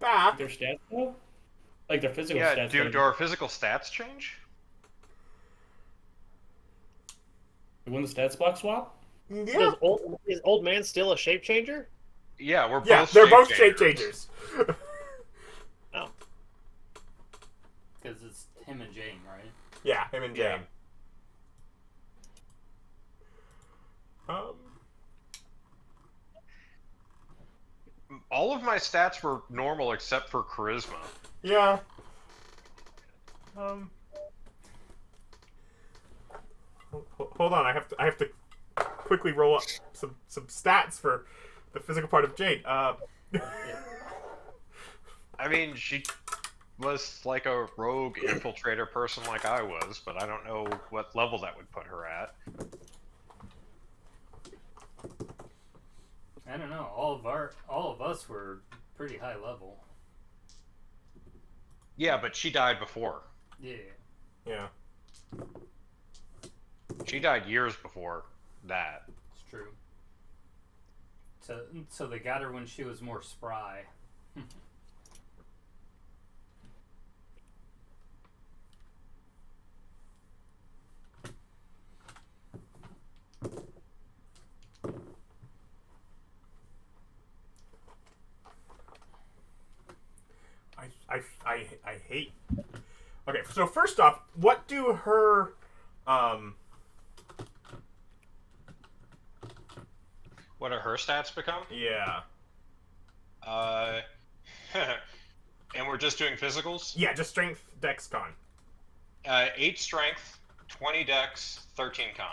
A: back.
E: Their stats though? Like their physical
B: Yeah,
E: stats.
B: do our physical stats change?
E: When the stats block swap?
A: Yeah,
F: Is old man still a shape changer?
B: Yeah, we're both
A: yeah, they're both shape
B: changers.
A: changers.
F: Oh,
D: Because it's him and Jane, right?
A: Yeah, him and
B: Yeah.
A: Jane.
B: All of my stats were normal except for charisma.
A: Yeah. Hold on, I have to quickly roll up some stats for the physical part of Jade.
B: I mean, she was like a rogue infiltrator person like I was, but I don't know what level that would put her at.
D: I don't know. All of us were pretty high level.
B: Yeah, but she died before.
D: Yeah.
A: Yeah.
B: She died years before that.
D: It's true. So they got her when she was more spry.
A: I hate. Okay, so first off, what do her
B: What do her stats become?
A: yeah.
B: And we're just doing physicals?
A: Yeah, just strength, dex, con.
B: 8 strength, 20 dex, 13 con.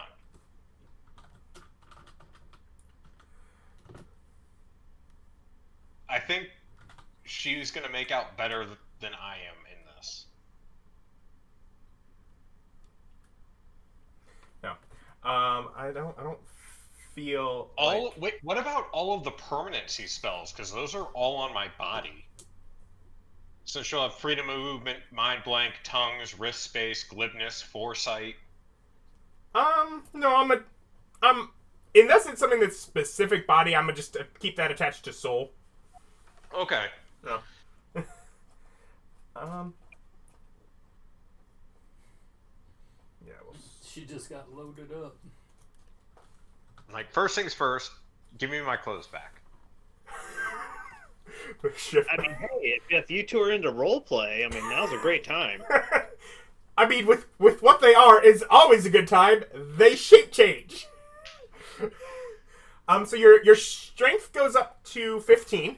B: I think she's going to make out better than I am in this.
A: No. I don't feel
B: Wait, what about all of the permanency spells? Because those are all on my body. So she'll have freedom of movement, mind blank, tongues, wrist space, glibness, foresight.
A: no, I'm unless it's something that's specific body, I'm gonna just keep that attached to soul.
B: Okay.
A: No. Yeah, well,
D: She just got loaded up.
B: Like, first things first, give me my clothes back.
A: shift.
F: I mean, hey, if you two are into roleplay, I mean, now's a great time.
A: I mean, with what they are, is always a good time. They shape change. So your strength goes up to 15.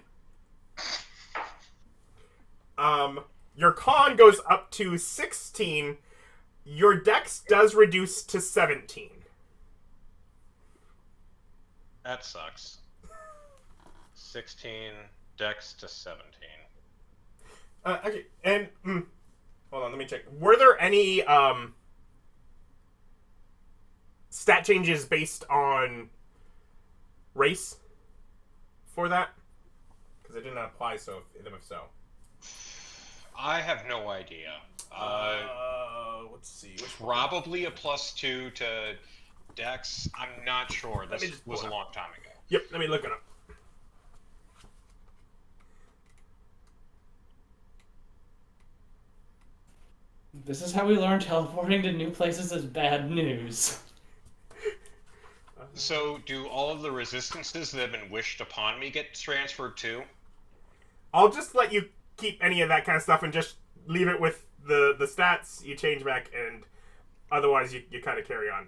A: Your con goes up to 16. Your dex does reduce to 17.
B: That sucks. 16, dex to 17.
A: Okay, and hold on, let me check. Were there any stat changes based on race for that? Because it did not apply. So, if so,
B: I have no idea.
A: let's see.
B: Probably a +2 to dex. I'm not sure.
A: Let me
B: This
A: just pull
B: was
A: it
B: a
A: up.
B: long time ago.
A: Yep, let me look it up.
E: This is how we learn teleporting to new places is bad news.
B: So, do all of the resistances that have been wished upon me get transferred too?
A: I'll just let you keep any of that kind of stuff and just leave it with the stats you change back, and otherwise you kind of carry on.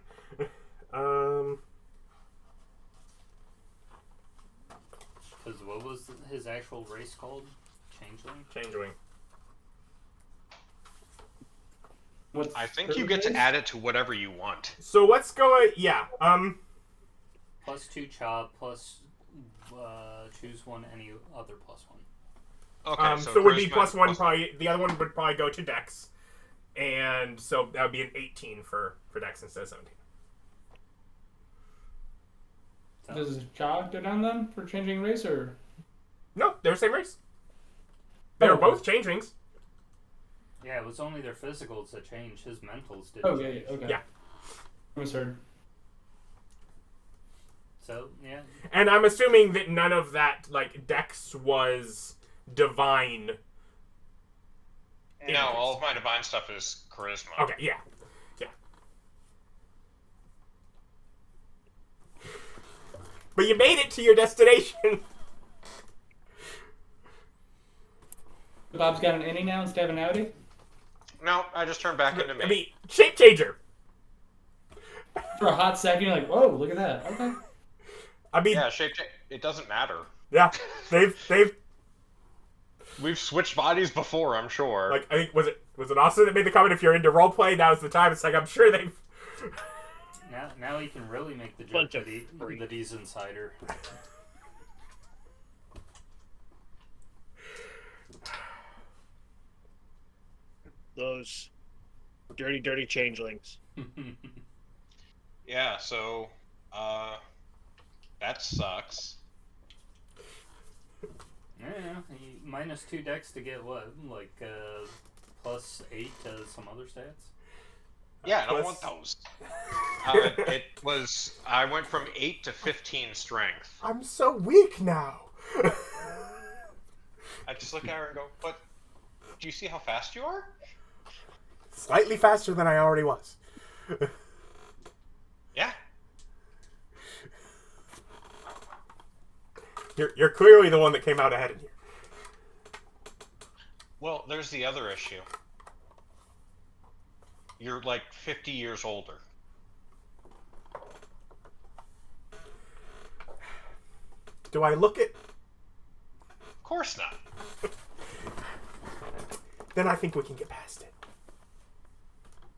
D: Because what was his actual race called? Changeling?
A: Changeling.
E: What's
B: I think you get to add it to whatever you want.
A: So let's go. Yeah.
D: +2 chop, plus choose one any other +1.
B: Okay,
A: So it would be
B: charisma
A: plus one.
B: plus-
A: Probably the other one would probably go to Dex, and so that would be an 18 for Dex instead of 17.
D: So,
E: Does Ja go down then for changing race, or?
A: No, they're the same race. They're
E: Oh.
A: both changelings.
D: yeah, it was only their physicals that changed. His mentals didn't
E: Oh, yeah,
D: change.
E: okay.
A: Yeah.
E: Misheard.
D: So, yeah.
A: And I'm assuming that none of that, like, Dex was divine.
B: No, all of my divine stuff is charisma.
A: Okay, yeah. But you made it to your destination.
E: Bob's got an innie now instead of an outie?
B: No, I just turned back into me.
A: I mean, shape changer.
E: For a hot second, you're like, whoa, look at that. Okay.
A: I mean,
B: Yeah, it doesn't matter.
A: yeah, they've
B: We've switched bodies before, I'm sure.
A: like, I think was it Austin that made the comment, if you're into roleplay, now's the time. It's like, I'm sure they've.
D: Now he can really make the joke
F: Bunch
D: that,
F: of
D: that he's insider.
F: Those dirty, dirty changelings.
B: Yeah, so that sucks.
D: Yeah, minus 2 Dex to get what, like plus 8 to some other stats.
B: Yeah, I don't
A: Plus-
B: want those. I went from 8 to 15 strength.
A: I'm so weak now.
B: I just look at her and go, but do you see how fast you are?
A: Slightly faster than I already was.
B: Yeah.
A: You're clearly the one that came out ahead of you.
B: Well, there's the other issue. You're like 50 years older.
A: Do I look it?
B: Of course not.
A: Then I think we can get past it.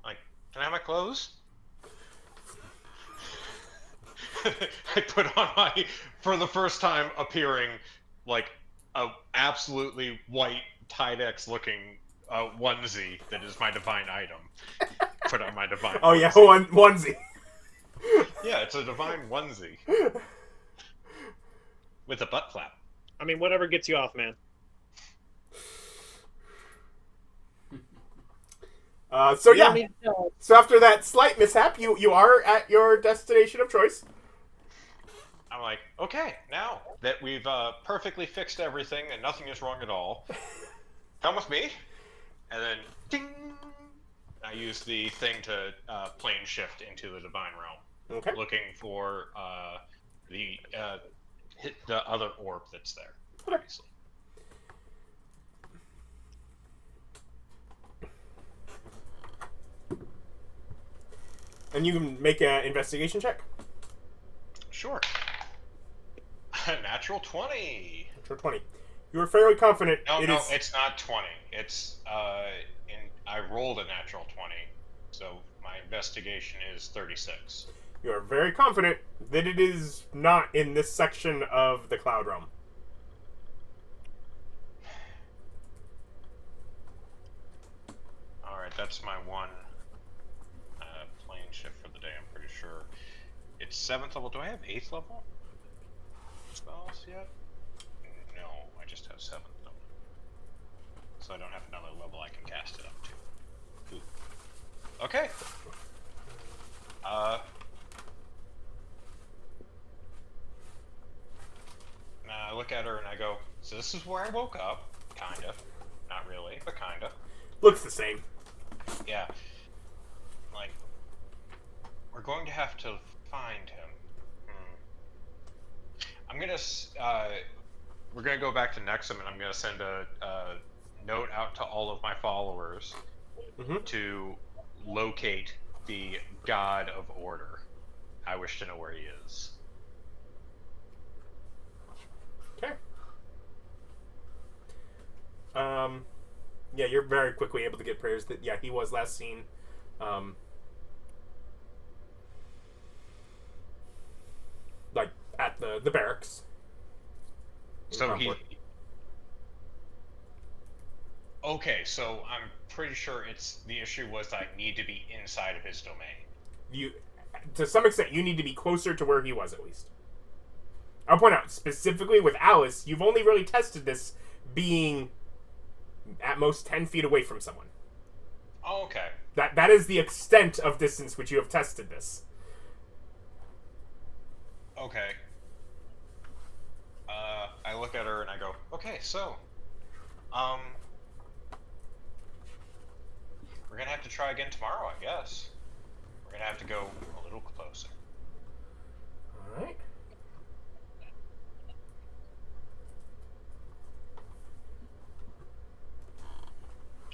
B: Like, can I have my clothes? I put on my, for the first time appearing, like, a absolutely white Tydex looking onesie that is my divine item. Put on my divine
A: Oh yeah,
B: onesie.
A: onesie.
B: Yeah, it's a divine onesie. With a butt flap.
F: I mean, whatever gets you off, man.
A: So
F: You
A: yeah.
F: don't need to tell.
A: So after that slight mishap, you are at your destination of choice.
B: I'm like, okay, now that we've perfectly fixed everything and nothing is wrong at all, come with me. And then, ding! I use the thing to plane shift into the divine realm,
A: Okay.
B: looking for the other orb that's there.
A: Okay.
B: Obviously.
A: And you can make an investigation check.
B: Sure. Natural 20.
A: For 20. You were fairly confident
B: No,
A: it
B: no,
A: is-
B: it's not 20. It's I rolled a natural 20, so my investigation is 36.
A: You are very confident that it is not in this section of the Cloud Realm.
B: All right, that's my one plane shift for the day. I'm pretty sure it's 7th level. Do I have 8th level spells yet? No, I just have 7th level, so I don't have another level I can cast it up to. Ooh. Okay. I look at her and I go, so this is where I woke up, kind of. Not really, but kind of.
A: Looks the same.
B: Yeah. Like, we're going to have to find him. I'm gonna, we're gonna go back to Nexum and I'm gonna send a note out to all of my followers to locate the God of Order. I wish to know where he is.
A: Okay. Yeah, you're very quickly able to get prayers that, yeah, he was last seen. Like, at the barracks.
B: So he,
A: Concord.
B: Okay, so I'm pretty sure the issue was that I need to be inside of his domain.
A: You, to some extent, you need to be closer to where he was, at least. I'll point out, specifically with Alice, you've only really tested this being at most 10 feet away from someone.
B: Oh, okay.
A: That is the extent of distance which you have tested this.
B: Okay. I look at her and I go, okay, so, we're gonna have to try again tomorrow, I guess. We're gonna have to go a little closer.
A: Alright.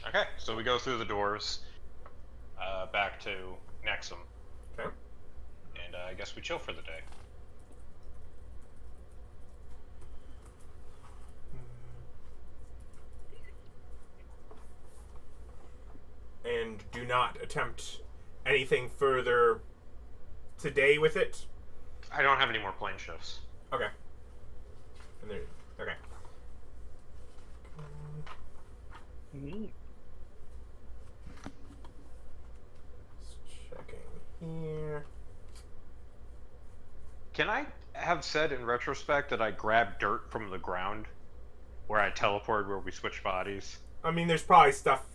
B: Okay, so we go through the doors, back to Nexum.
A: Okay.
B: And I guess we chill for the day.
A: And do not attempt anything further today with it?
B: I don't have any more plane shifts.
A: Okay. And there, okay. Just checking here.
B: Can I have said in retrospect that I grabbed dirt from the ground where I teleported where we switched bodies?
A: I mean, there's probably stuff.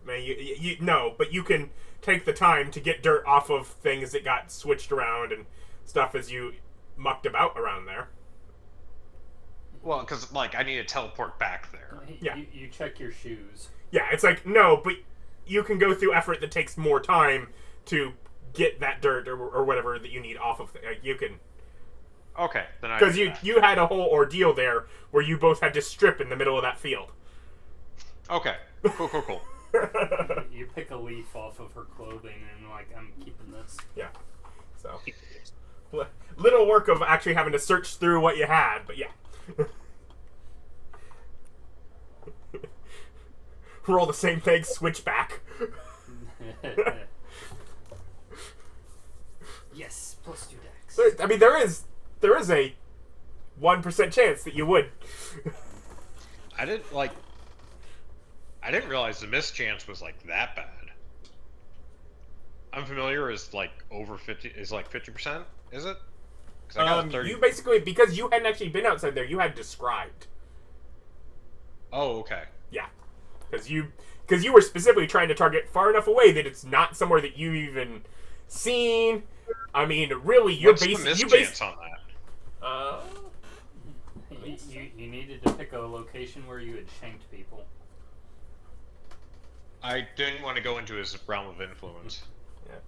A: Man, you no, but you can take the time to get dirt off of things that got switched around and stuff as you mucked about around there.
B: Well, because, like, I need to teleport back there.
A: Yeah.
D: You check your shoes.
A: Yeah, it's like, no, but you can go through effort that takes more time to get that dirt or whatever that you need off of things. Like, you can...
B: Okay, then I...
A: Because you had a whole ordeal there where you both had to strip in the middle of that field.
B: Okay, cool.
D: You pick a leaf off of her clothing and like, I'm keeping this.
A: Yeah. So, little work of actually having to search through what you had, but yeah. Roll the same thing, switch back.
D: Yes, plus 2 decks.
A: I mean, there is a 1% chance that you would.
B: I didn't realize the mischance was like that bad. Unfamiliar is like over 50, is like 50%, is it? 'Cause I got 30.
A: You basically, because you hadn't actually been outside there, you had described.
B: Oh, okay.
A: Yeah. Because you were specifically trying to target far enough away that it's not somewhere that you've even seen. I mean, really,
B: What's the mischance on that?
D: You needed to pick a location where you had shanked people.
B: I didn't want to go into his realm of influence.
A: Yeah.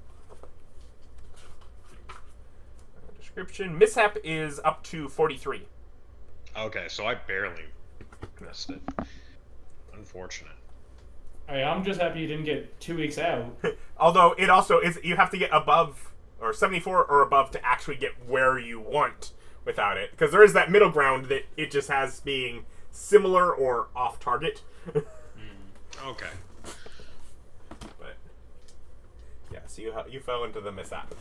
A: Description. Mishap is up to 43.
B: Okay, so I barely missed it. Unfortunate.
E: Hey, I'm just happy you didn't get 2 weeks out.
A: Although it also is, you have to get above or 74 or above to actually get where you want without it, because there is that middle ground that it just has being similar or off target.
B: Okay.
A: But yeah, so you fell into the mishap.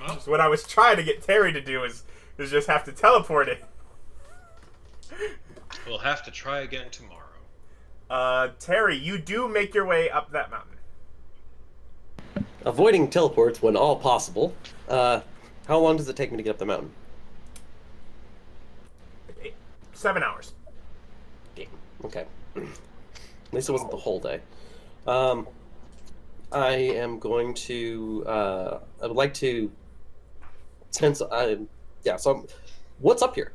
B: Well,
A: So what I was trying to get Terry to do is just have to teleport it.
B: we'll have to try again tomorrow.
A: Terry, you do make your way up that mountain.
C: Avoiding teleports when all possible. How long does it take me to get up the mountain?
A: 7 hours.
C: Damn. Okay. At least it wasn't the whole day. I am going to. I would like to. Since I. Yeah. So, what's up here?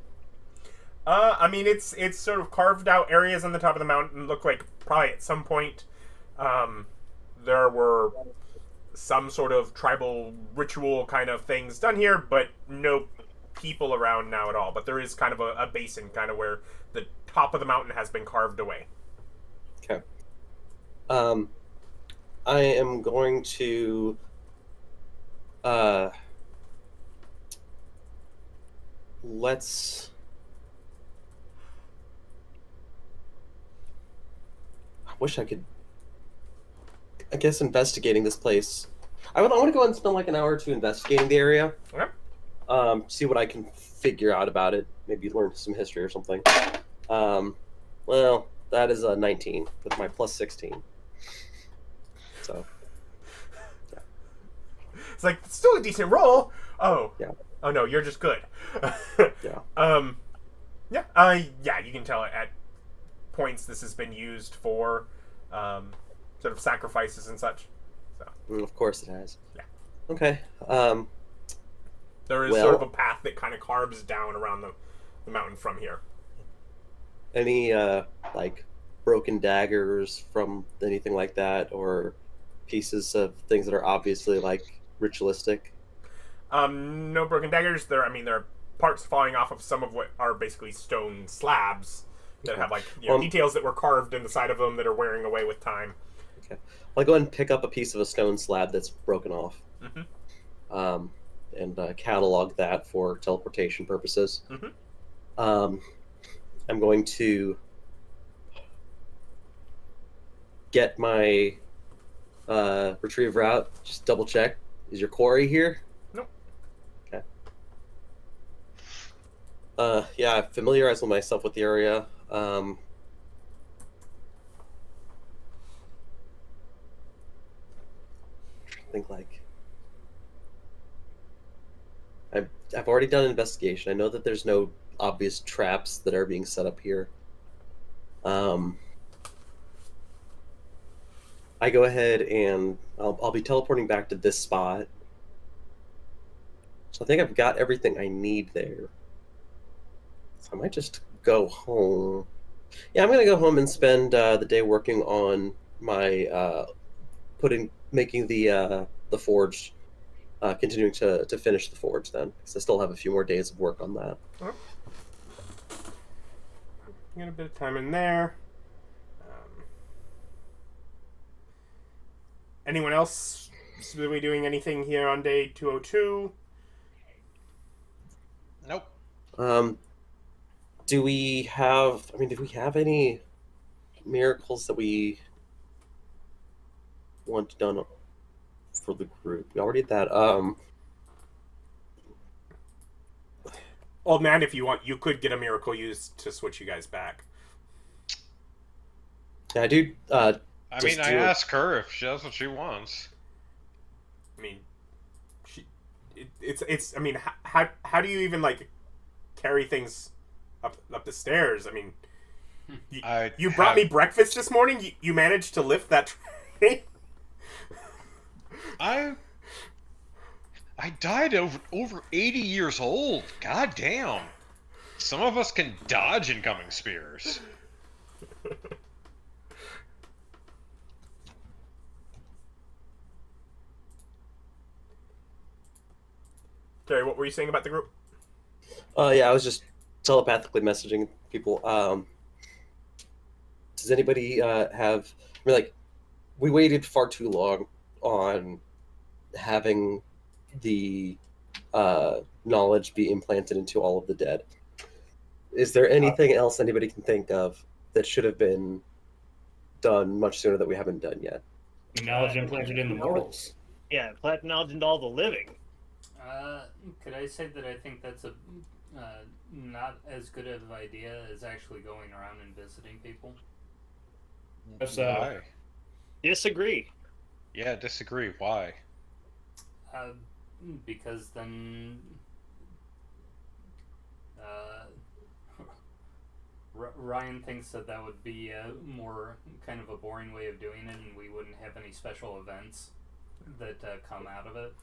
A: I mean, it's sort of carved out areas on the top of the mountain. Look like probably at some point, there were some sort of tribal ritual kind of things done here, but no people around now at all. But there is kind of a basin, kind of where the top of the mountain has been carved away.
C: Okay. I am going to. Let's. I wish I could. I guess investigating this place. I want to go and spend like an hour or two investigating the area.
A: Okay.
C: see what I can figure out about it. Maybe learn some history or something. Well, that is a 19 with my plus 16. So,
A: It's like still a decent roll. Oh.
C: Yeah.
A: Oh no, you're just good.
C: yeah.
A: Yeah. Yeah. You can tell at points this has been used for sort of sacrifices and such. So.
C: Of course it has.
A: Yeah.
C: Okay.
A: There is
C: Well-
A: sort of a path that kind of carves down around the mountain from here.
C: Any like broken daggers from anything like that, or pieces of things that are obviously like ritualistic?
A: No broken daggers. There are parts falling off of some of what are basically stone slabs that have like details that were carved in the side of them that are wearing away with time.
C: Okay. I'll go ahead and pick up a piece of a stone slab that's broken off.
A: Mm-hmm.
C: And catalog that for teleportation purposes.
A: Mm-hmm.
C: I'm going to get my retrieve route. Just double check. Is your quarry here?
A: Nope.
C: Okay. Yeah, I familiarized myself with the area. I think like I've already done an investigation. I know that there's no obvious traps that are being set up here. I go ahead and I'll be teleporting back to this spot. So I think I've got everything I need there. So I might just go home. Yeah, I'm gonna go home and spend the day working on my making the forge. Continuing to finish the forge then, because I still have a few more days of work on that.
A: Get a bit of time in there. Anyone else specifically doing anything here on day 202?
B: Nope.
C: Do we have any miracles that we want done for the group? We already did that.
A: Old man, if you want, you could get a miracle used to switch you guys back.
C: I do.
B: I mean, I ask her if she does what she wants.
A: I mean, it's. I mean, how do you even like carry things up the stairs? I mean, you brought me breakfast this morning. You managed to lift that tray.
B: I died over 80 years old. God damn. Some of us can dodge incoming spears.
A: Terry, what were you saying about the group?
C: Yeah, I was just telepathically messaging people. Does anybody have? I mean, like, we waited far too long on having the knowledge be implanted into all of the dead. Is there anything else anybody can think of that should have been done much sooner that we haven't done yet?
E: Knowledge implanted in the mortals.
F: Yeah, plant knowledge into all the living.
D: Could I say that I think that's a not as good of an idea as actually going around and visiting people?
B: Why?
F: Disagree.
B: Yeah, disagree. Why?
D: Because then Ryan thinks that would be a more kind of a boring way of doing it, and we wouldn't have any special events that come out of it.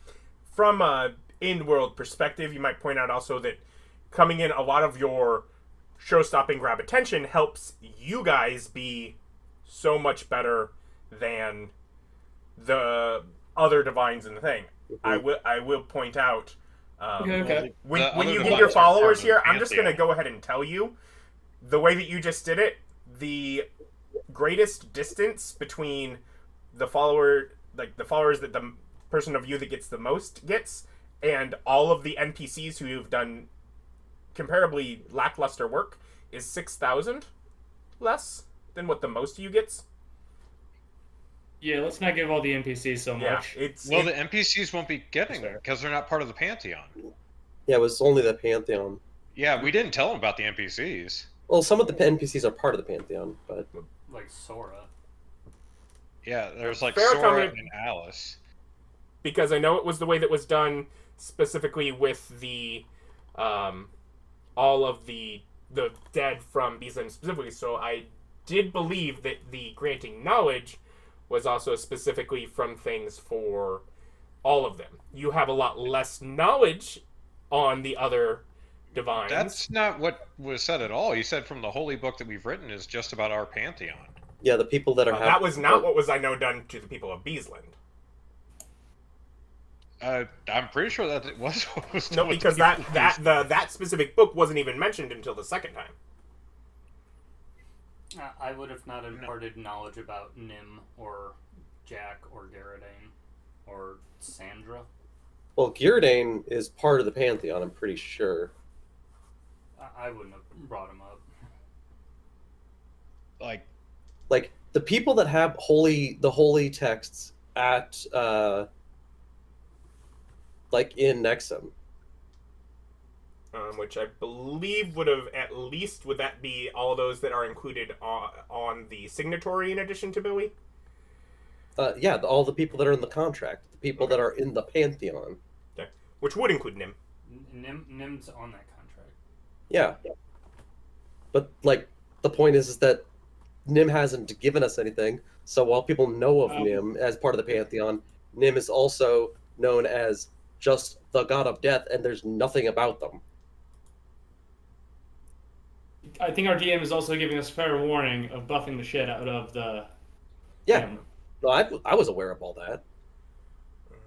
A: From a in-world perspective, you might point out also that coming in, a lot of your show-stopping grab attention helps you guys be so much better than the other divines in the thing.
C: Mm-hmm.
A: I will point out
E: Okay.
A: when you get your followers here, I'm just going to go ahead and tell you the way that you just did it. The greatest distance between the followers that the person of you that gets the most gets, and all of the NPCs who've done comparably lackluster work is 6,000 less than what the most of you gets.
E: Yeah, let's not give all the NPCs so
A: Yeah,
E: much.
B: The NPCs won't be getting it because they're not part of the Pantheon.
C: Yeah, it was only the Pantheon.
B: Yeah, we didn't tell him about the NPCs.
C: Well, some of the NPCs are part of the Pantheon, but
D: Like Sora.
B: Yeah, there's like
A: Fair
B: Sora
A: comment.
B: and Alice.
A: Because I know it was the way that was done specifically with the all of the dead from Beastland specifically. So I did believe that the granting knowledge was also specifically from things for all of them. You have a lot less knowledge on the other divines.
B: That's not what was said at all. You said from the holy book that we've written is just about our Pantheon.
C: yeah, the people that are
A: that was not what was I know done to the people of Beastland.
B: I'm pretty sure that it was what was
A: No,
B: done with
A: because
B: the people of Beastland.
A: that specific book wasn't even mentioned until the second time.
D: I would have not imparted knowledge about Nim or Jack or Gardain or Sandra.
C: Well, Gardain is part of the Pantheon, I'm pretty sure.
D: I wouldn't have brought him up.
B: Like,
C: The people that have the holy texts at in Nexum.
A: Which I believe would have would that be all those that are included on the signatory in addition to Billy?
C: Yeah, all the people that are in the contract, the people that are in the Pantheon.
A: Okay. Which would include Nim.
D: Nim's on that contract.
C: Yeah. But the point is that Nim hasn't given us anything. So while people know of Nim as part of the Pantheon, Nim is also known as just the god of death, and there's nothing about them.
E: I think our DM is also giving us fair warning of buffing the shit out of the.
C: Yeah. No, I was aware of all that.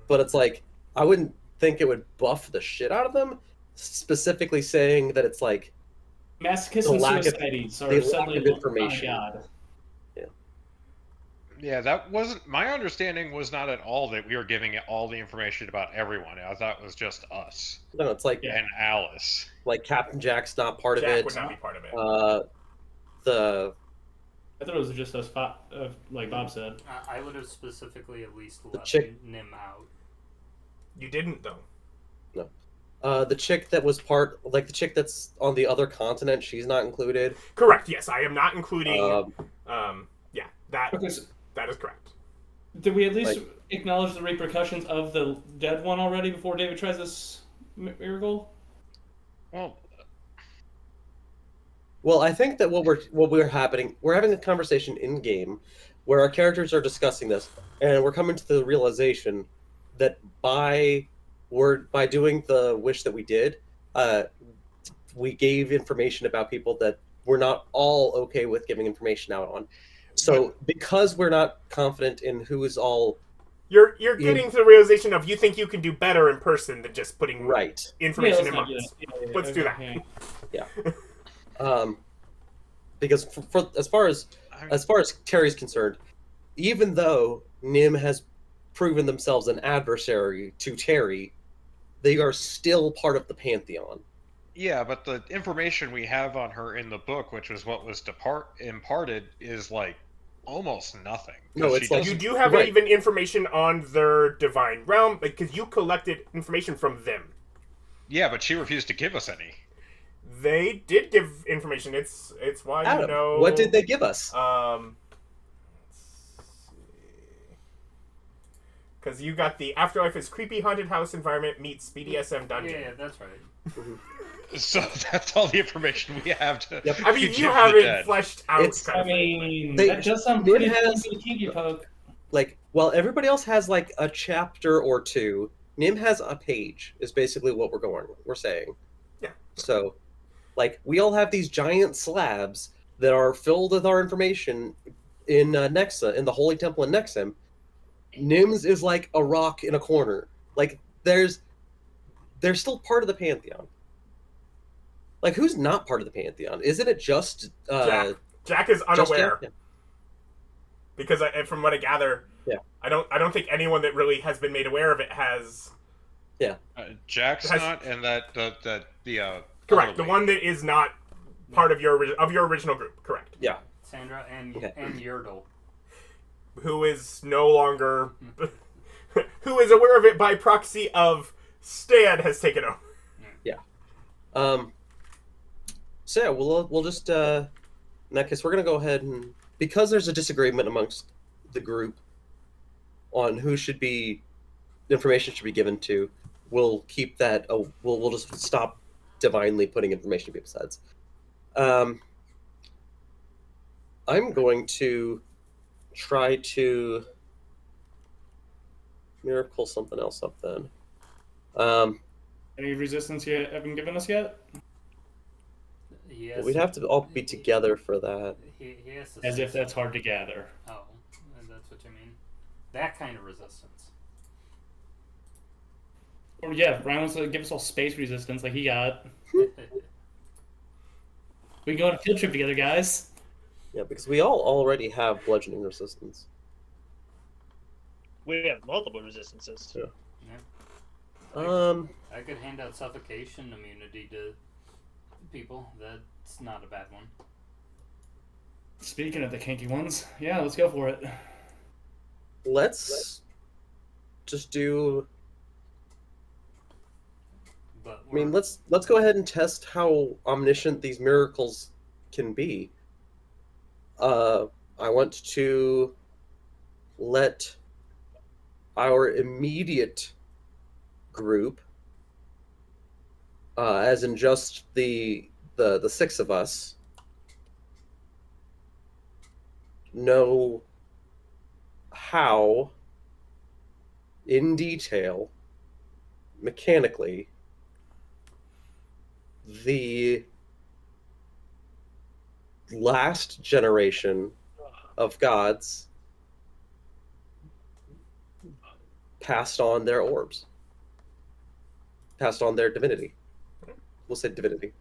C: But it's like, I wouldn't think it would buff the shit out of them, specifically saying that it's like
E: Masochists
C: the
E: and
C: lack of-
E: suicides are
C: the lack
E: suddenly
C: of information.
E: Oh my god.
B: yeah, that wasn't my understanding. Was not at all that we were giving it all the information about everyone. I thought it was just us
C: No, it's like
B: and Alice.
C: like Captain Jack's not part of
A: Jack
C: it.
A: would not be part of it.
C: The
E: I thought it was just us, like Bob said.
D: I would have specifically at least left
C: chick-
D: Nim out.
A: You didn't though.
C: the chick that was the chick that's on the other continent, she's not included.
A: Correct. Yes, I am not including. Yeah, that
E: Okay, so
A: that is correct.
E: did we at least
C: Like-
E: acknowledge the repercussions of the dead one already before David tries this miracle?
C: Well, I think that we're having a conversation in game where our characters are discussing this, and we're coming to the realization that by doing the wish that we did, we gave information about people that we're not all okay with giving information out on. So because we're not confident in who is all
A: You're getting to the realization of you think you can do better in person than just putting
C: right,
A: information in
E: let's not do
A: months.
E: that. Yeah,
A: Let's do
E: okay,
A: that.
E: yeah.
C: because for as far as Terry's concerned, even though Nim has proven themselves an adversary to Terry, they are still part of the Pantheon.
B: Yeah, but the information we have on her in the book, which was what was imparted, is like almost nothing.
C: No, it's like-
A: You do have
C: Right.
A: even information on their divine realm because you collected information from them.
B: Yeah, but she refused to give us any.
A: They did give information. It's why
C: Adam,
A: you know.
C: what did they give us?
A: Because you got the Afterlife is creepy haunted house environment meets BDSM dungeon.
D: Yeah, that's right.
B: So that's all the information we have to.
C: Yep.
A: I mean,
B: give
A: you
B: the
A: have it
B: dead.
A: fleshed out.
C: It's-
A: kind
E: I
A: of thing.
E: mean,
C: They-
E: that does sound
C: Nim
E: pretty
C: has-
E: kinky poke.
C: Like, while everybody else has like a chapter or two, Nim has a page. Is basically what we're saying.
A: Yeah.
C: So, like, we all have these giant slabs that are filled with our information in Nexa, in the Holy Temple in Nexum. Nim's is like a rock in a corner. Like, they're still part of the Pantheon. Like, who's not part of the Pantheon? Isn't it just
A: Jack is
C: just
A: unaware
C: Jack?
A: because from what I gather,
C: Yeah.
A: I don't think anyone that really has been made aware of it has.
B: Jack's
A: Has-
B: not, and the
A: Correct.
B: other
A: The
B: lady.
A: one that is not part of your original group. Correct.
C: Yeah.
D: Sandra and
C: Okay.
D: Yurdle.
A: Who is no longer, who is aware of it by proxy of Stan has taken over.
C: Yeah. Um, so yeah, we'll just in that case we're gonna go ahead and, because there's a disagreement amongst the group on who should be information should be given to, we'll keep that. We'll just stop divinely putting information in people's heads. I'm going to try to miracle something else up then.
E: Any resistance you haven't given us yet?
C: We'd have to all be together for that.
D: He has to
E: As
D: say
E: if that's hard to gather.
D: Oh, that's what you mean. That kind of resistance.
E: Or yeah, Ryan wants to give us all space resistance like he got. We can go on a field trip together, guys.
C: Yeah, because we all already have bludgeoning resistance.
F: We have multiple resistances.
C: Yeah.
D: Yeah. I could hand out suffocation immunity to people. That's not a bad one.
E: Speaking of the kinky ones, yeah, let's go for it.
C: Let's just do.
D: But
C: I mean, let's go ahead and test how omniscient these miracles can be. I want to let our immediate group, as in just the 6 of us, know how, in detail, mechanically, the last generation of gods passed on their orbs, passed on their divinity. We'll say divinity.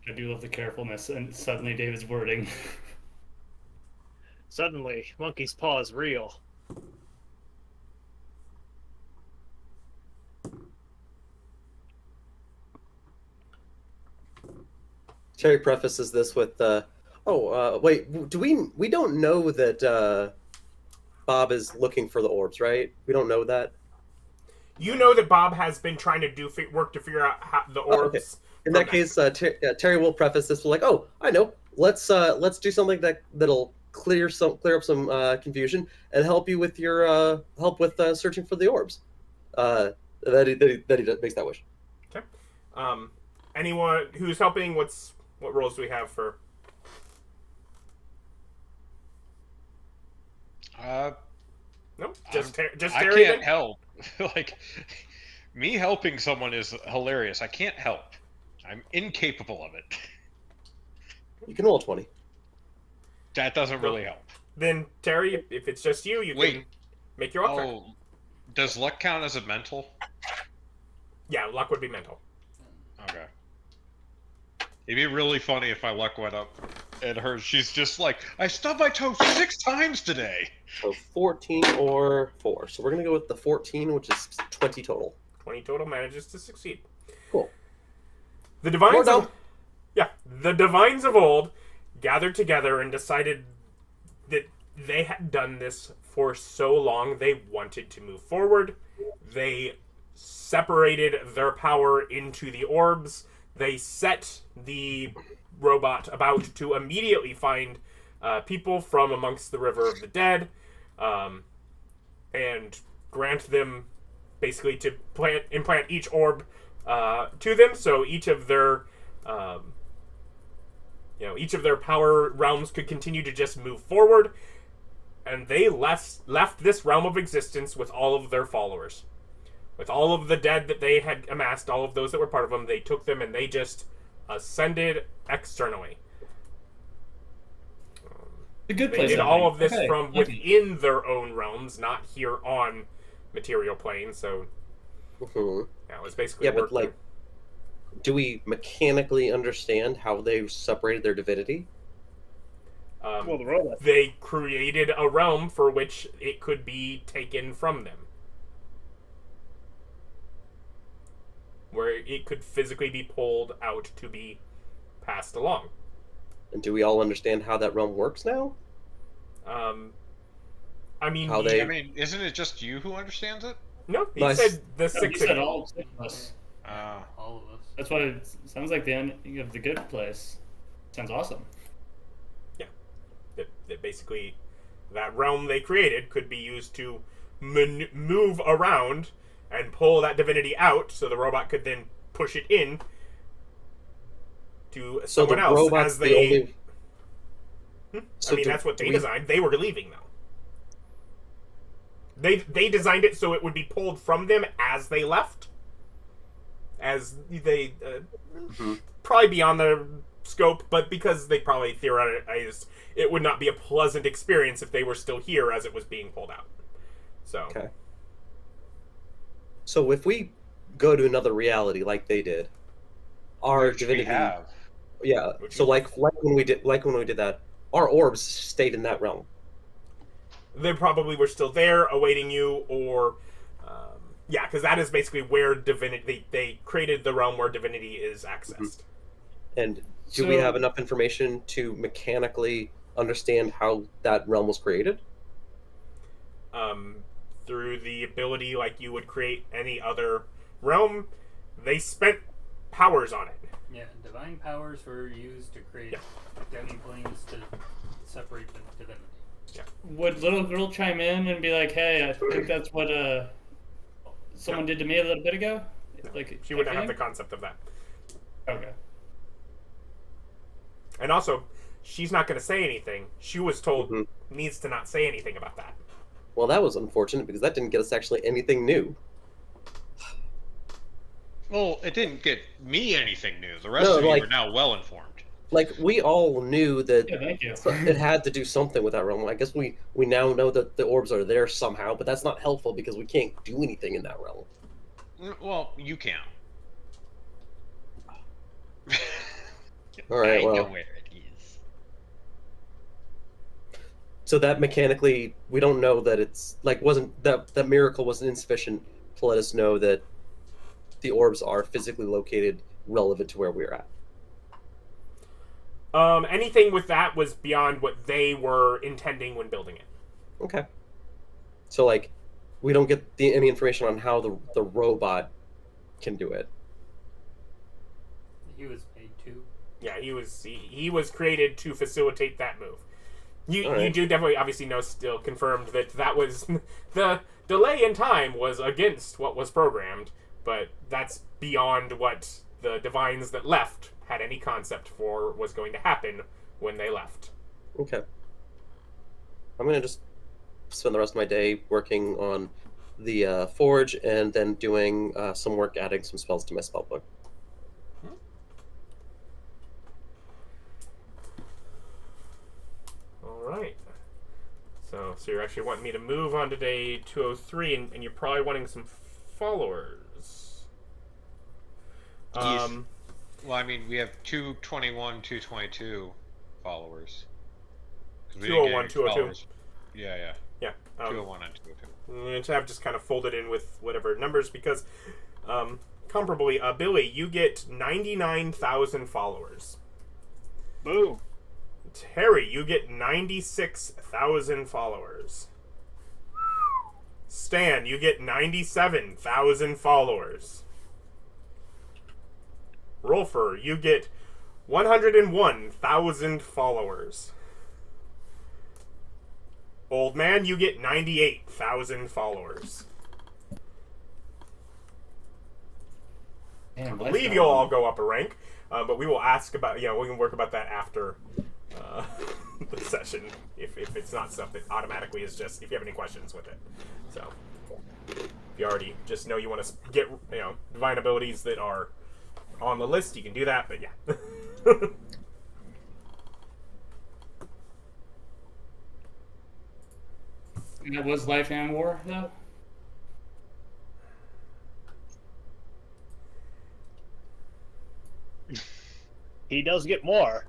E: I do love the carefulness and suddenly David's wording.
F: Suddenly, Monkey's Paw is real.
C: Terry prefaces this with, wait, we don't know that Bob is looking for the orbs, right? We don't know that.
A: You know that Bob has been trying to do work to figure out how the orbs.
C: Okay. In that case, Terry will preface this with like, "Oh, I know. Let's do something that'll clear up some confusion and help you with your searching for the orbs." That he makes that wish.
A: Okay. Anyone who's helping? What roles do we have for? No, just Terry.
B: I
A: Terry,
B: can't
A: then?
B: help. Like, me helping someone is hilarious. I can't help. I'm incapable of it.
C: You can roll 20.
B: That doesn't really help.
A: Then Terry, if it's just you, you can make your own.
B: Oh, does luck count as a mental?
A: Yeah, luck would be mental.
B: Okay. It'd be really funny if my luck went up and she's just like, I stubbed my toe 6 times today.
C: So 14 or 4. So we're going to go with the 14, which is 20 total.
A: 20 total manages to succeed.
C: Cool.
A: The divines of old gathered together and decided that they had done this for so long they wanted to move forward. They separated their power into the orbs. They set the robot about to immediately find people from amongst the River of the Dead, and grant them basically to implant each orb to them, so each of their power realms could continue to just move forward, and they left this realm of existence with all of their followers. With all of the dead that they had amassed, all of those that were part of them, they took them and they just ascended externally.
E: A good
A: They
E: place.
A: did all of this from
E: Okay.
A: within their own realms, not here on material plane. So
C: Mhm.
A: yeah, it was basically
C: Yeah, but
A: working.
C: like, do we mechanically understand how they separated their divinity?
F: Well, the robot.
A: They created a realm for which it could be taken from them, where it could physically be pulled out to be passed along. I mean,
C: How they-
B: I mean, isn't it just you who understands it?
A: no, he
C: Nice.
A: said the
E: No,
A: six
E: he said
A: of you.
E: all 6 of us.
D: All of us.
E: That's why it sounds like the ending of the good place. Sounds awesome.
A: That basically that realm they created could be used to move around and pull that divinity out, so the robot could then push it in to
C: So
A: someone
C: the
A: else
C: robot's
A: as
C: the
A: they.
C: only.
A: I
C: So
A: mean,
C: do-
A: that's what
C: do
A: they
C: we-
A: designed. They were leaving though. They designed it so it would be pulled from them as they left, as they
C: Mhm.
A: probably beyond their scope, but because they probably theorized it would not be a pleasant experience if they were still here as it was being pulled out. So,
C: Okay. So if we go to another reality like they did, our
B: Which we
C: divinity,
B: have.
C: yeah.
A: Which
C: So
A: we-
C: like when we did that, our orbs stayed in that realm.
A: they probably were still there awaiting you, or yeah, because that is basically where divinity they created the realm where divinity is accessed.
C: And do we
E: So-
C: have enough information to mechanically understand how that realm was created?
A: Through the ability like you would create any other realm, they spent powers on it.
D: Yeah, divine powers were used to create demi planes to separate the divinity.
E: Would little girl chime in and be like, "Hey, I think that's what someone did to me a little bit ago"? Like
A: She wouldn't
E: that
A: have the
E: thing?
A: concept of that.
E: Okay.
A: And also, she's not going to say anything. She was told
C: Mhm.
A: needs to not say anything about that.
C: Well, that was unfortunate because that didn't get us actually anything new.
B: Well, it didn't get me anything new. The rest
C: No,
B: of you
C: like-
B: are now well informed.
C: Like we all knew that
E: Yeah, thank you.
C: it had to do something with that realm. I guess we now know that the orbs are there somehow, but that's not helpful because we can't do anything in that realm.
B: Well, you can.
C: All right,
B: I
C: well.
B: know where it is.
C: So that mechanically, we don't know that it's like wasn't that miracle wasn't insufficient to let us know that the orbs are physically located relevant to where we're at.
A: Anything with that was beyond what they were intending when building it.
C: Okay. So like, we don't get any information on how the robot can do it.
D: He was paid to.
A: Yeah, he was created to facilitate that move. You
C: All right.
A: do definitely obviously know still confirmed that was the delay in time was against what was programmed, but that's beyond what the divines that left had any concept for was going to happen when they left.
C: Okay. I'm gonna just spend the rest of my day working on the forge and then doing some work adding some spells to my spellbook.
A: All right. So you're actually wanting me to move on to day 203, and you're probably wanting some followers.
B: Yes. Well, I mean, we have 221, 222 followers. 'Cause we didn't get
A: 201,
B: any
A: 202.
B: followers. Yeah.
A: Yeah.
B: 201 and 202.
A: I'm going to have just kind of folded in with whatever numbers because, comparably, Billy, you get 99,000 followers.
F: Boom.
A: Terry, you get 96,000 followers. Stan, you get 97,000 followers. Rolfur, you get 101,000 followers. Old man, you get 98,000 followers.
E: Damn,
A: I believe you'll all go up a rank, but we will ask about, we can work about that after the session if it's not stuff that automatically is just if you have any questions with it. So if you already just know you want to get divine abilities that are on the list, you can do that, but yeah.
E: And that was Life and War, though?
F: He does get more.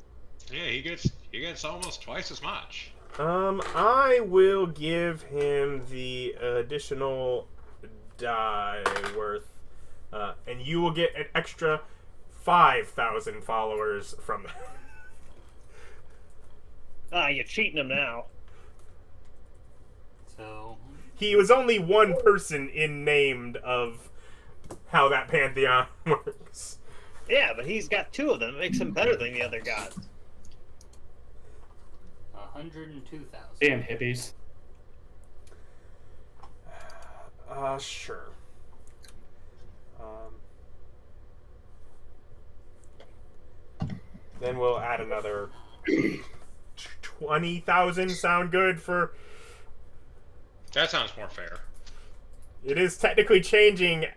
B: Yeah, he gets almost twice as much.
A: I will give him the additional die worth, and you will get an extra 5,000 followers from that.
F: Ah, you're cheating him now.
D: So
A: He was only one person in named of how that Pantheon works.
F: Yeah, but he's got 2 of them. It makes him better than the other gods.
D: 102,000.
E: Damn hippies.
A: Sure. Then we'll add another 20,000. Sound good for?
B: That sounds more fair.
A: It is technically changing,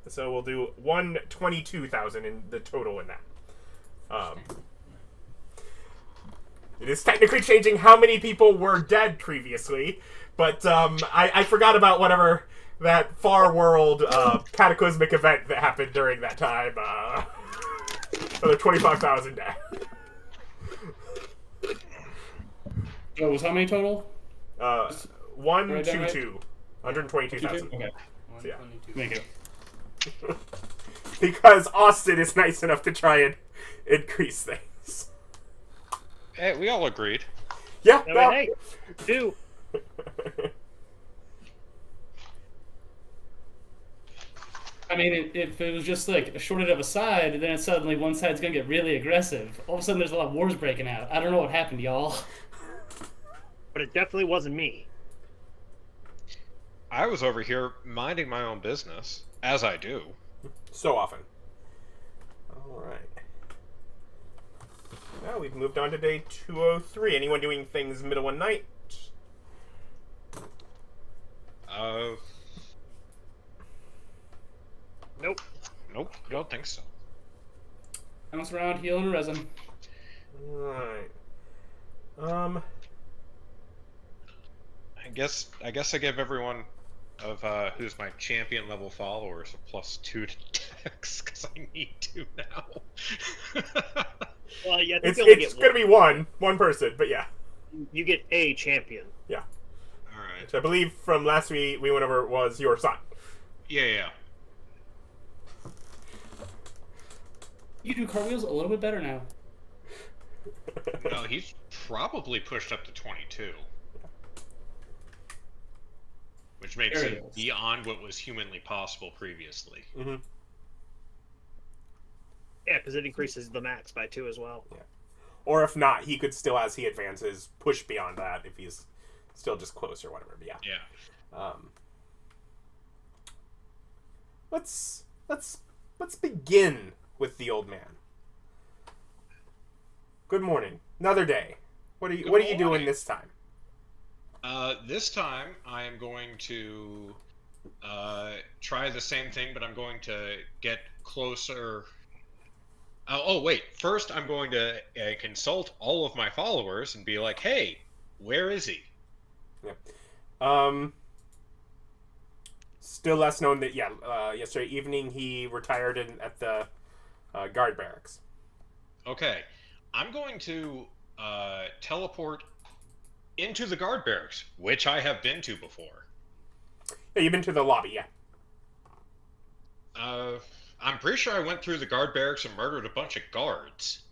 A: so we'll do 122,000 in the total in that. It is technically changing how many people were dead previously, but I forgot about whatever that far world cataclysmic event that happened during that time. Another 25,000 dead.
E: Oh, was how many total?
A: 122. 122,000.
E: Okay.
A: Yeah.
D: 122.
E: Make it.
A: Because Austin is nice enough to try and increase things.
B: Hey, we all agreed.
A: Yeah,
F: I mean,
A: no.
F: hey, 2.
E: I mean, if it was just like a shorted of a side, then suddenly one side's gonna get really aggressive. All of a sudden, there's a lot of wars breaking out. I don't know what happened, y'all.
F: But it definitely wasn't me.
B: I was over here minding my own business, as I do.
A: So often. Alright. Now we've moved on to day 203. Anyone doing things middle of night?
F: Nope.
B: Nope, don't think so.
E: Bounce around, heal, and resin.
A: Alright.
B: I guess I give everyone of who's my champion level followers a +2 to dex because I need to now.
F: Well, yeah, I think
A: It's,
F: you only
A: it's
F: get
A: gonna be one person, but yeah.
F: You get a champion.
A: Yeah.
B: All right.
A: Which I believe from last week we went over was your son.
B: Yeah.
E: You do cartwheels a little bit better now.
B: No, he's probably pushed up to 22. Which makes
E: There
B: it
E: it is.
B: beyond what was humanly possible previously.
A: Mm-hmm.
F: Yeah, because it increases the max by 2 as well.
A: Or if not, he could still, as he advances, push beyond that if he's still just close or whatever. But yeah.
B: Yeah.
A: Let's begin with the old man. Good morning. Another day. What are you doing
B: morning.
A: this time?
B: This time I am going to try the same thing, but I'm going to get closer. Oh wait! First, I'm going to consult all of my followers and be like, "Hey, where is he?"
A: Still less known that yesterday evening he retired at the guard barracks.
B: Okay, I'm going to teleport into the guard barracks, which I have been to before.
A: Yeah, you've been to the lobby, yeah.
B: I'm pretty sure I went through the guard barracks and murdered a bunch of guards.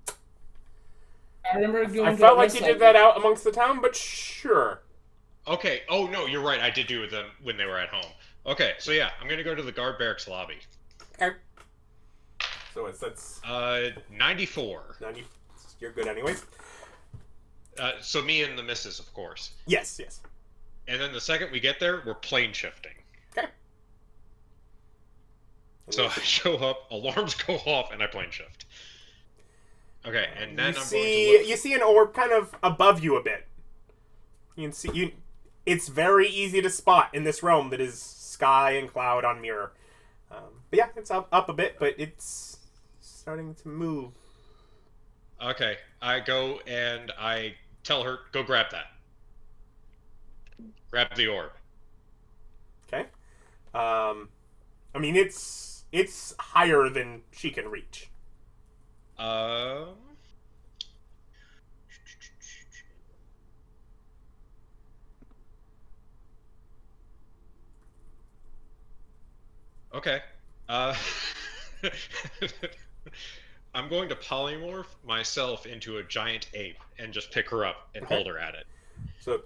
E: I remember going
A: I
E: to
A: felt
E: the
A: like you
E: website.
A: did that out amongst the town, but sure.
B: Okay. Oh no, you're right. I did do them when they were at home. Okay, so yeah, I'm gonna go to the guard barracks lobby.
A: Okay. So that's
B: 94.
A: 90. You're good anyways.
B: So me and the missus, of course.
A: Yes.
B: And then the second we get there, we're plane shifting.
A: Okay.
B: So I show up, alarms go off, and I plane shift. Okay, and then I'm going to look.
A: You see an orb kind of above you a bit. You can see it's very easy to spot in this realm that is sky and cloud on mirror. But yeah, it's up a bit, but it's starting to move.
B: Okay, I go and I tell her, go grab that. Grab the orb.
A: Okay. I mean, it's higher than she can reach.
B: Okay. I'm going to polymorph myself into a giant ape and just pick her up and
A: Okay.
B: hold her at it.
A: So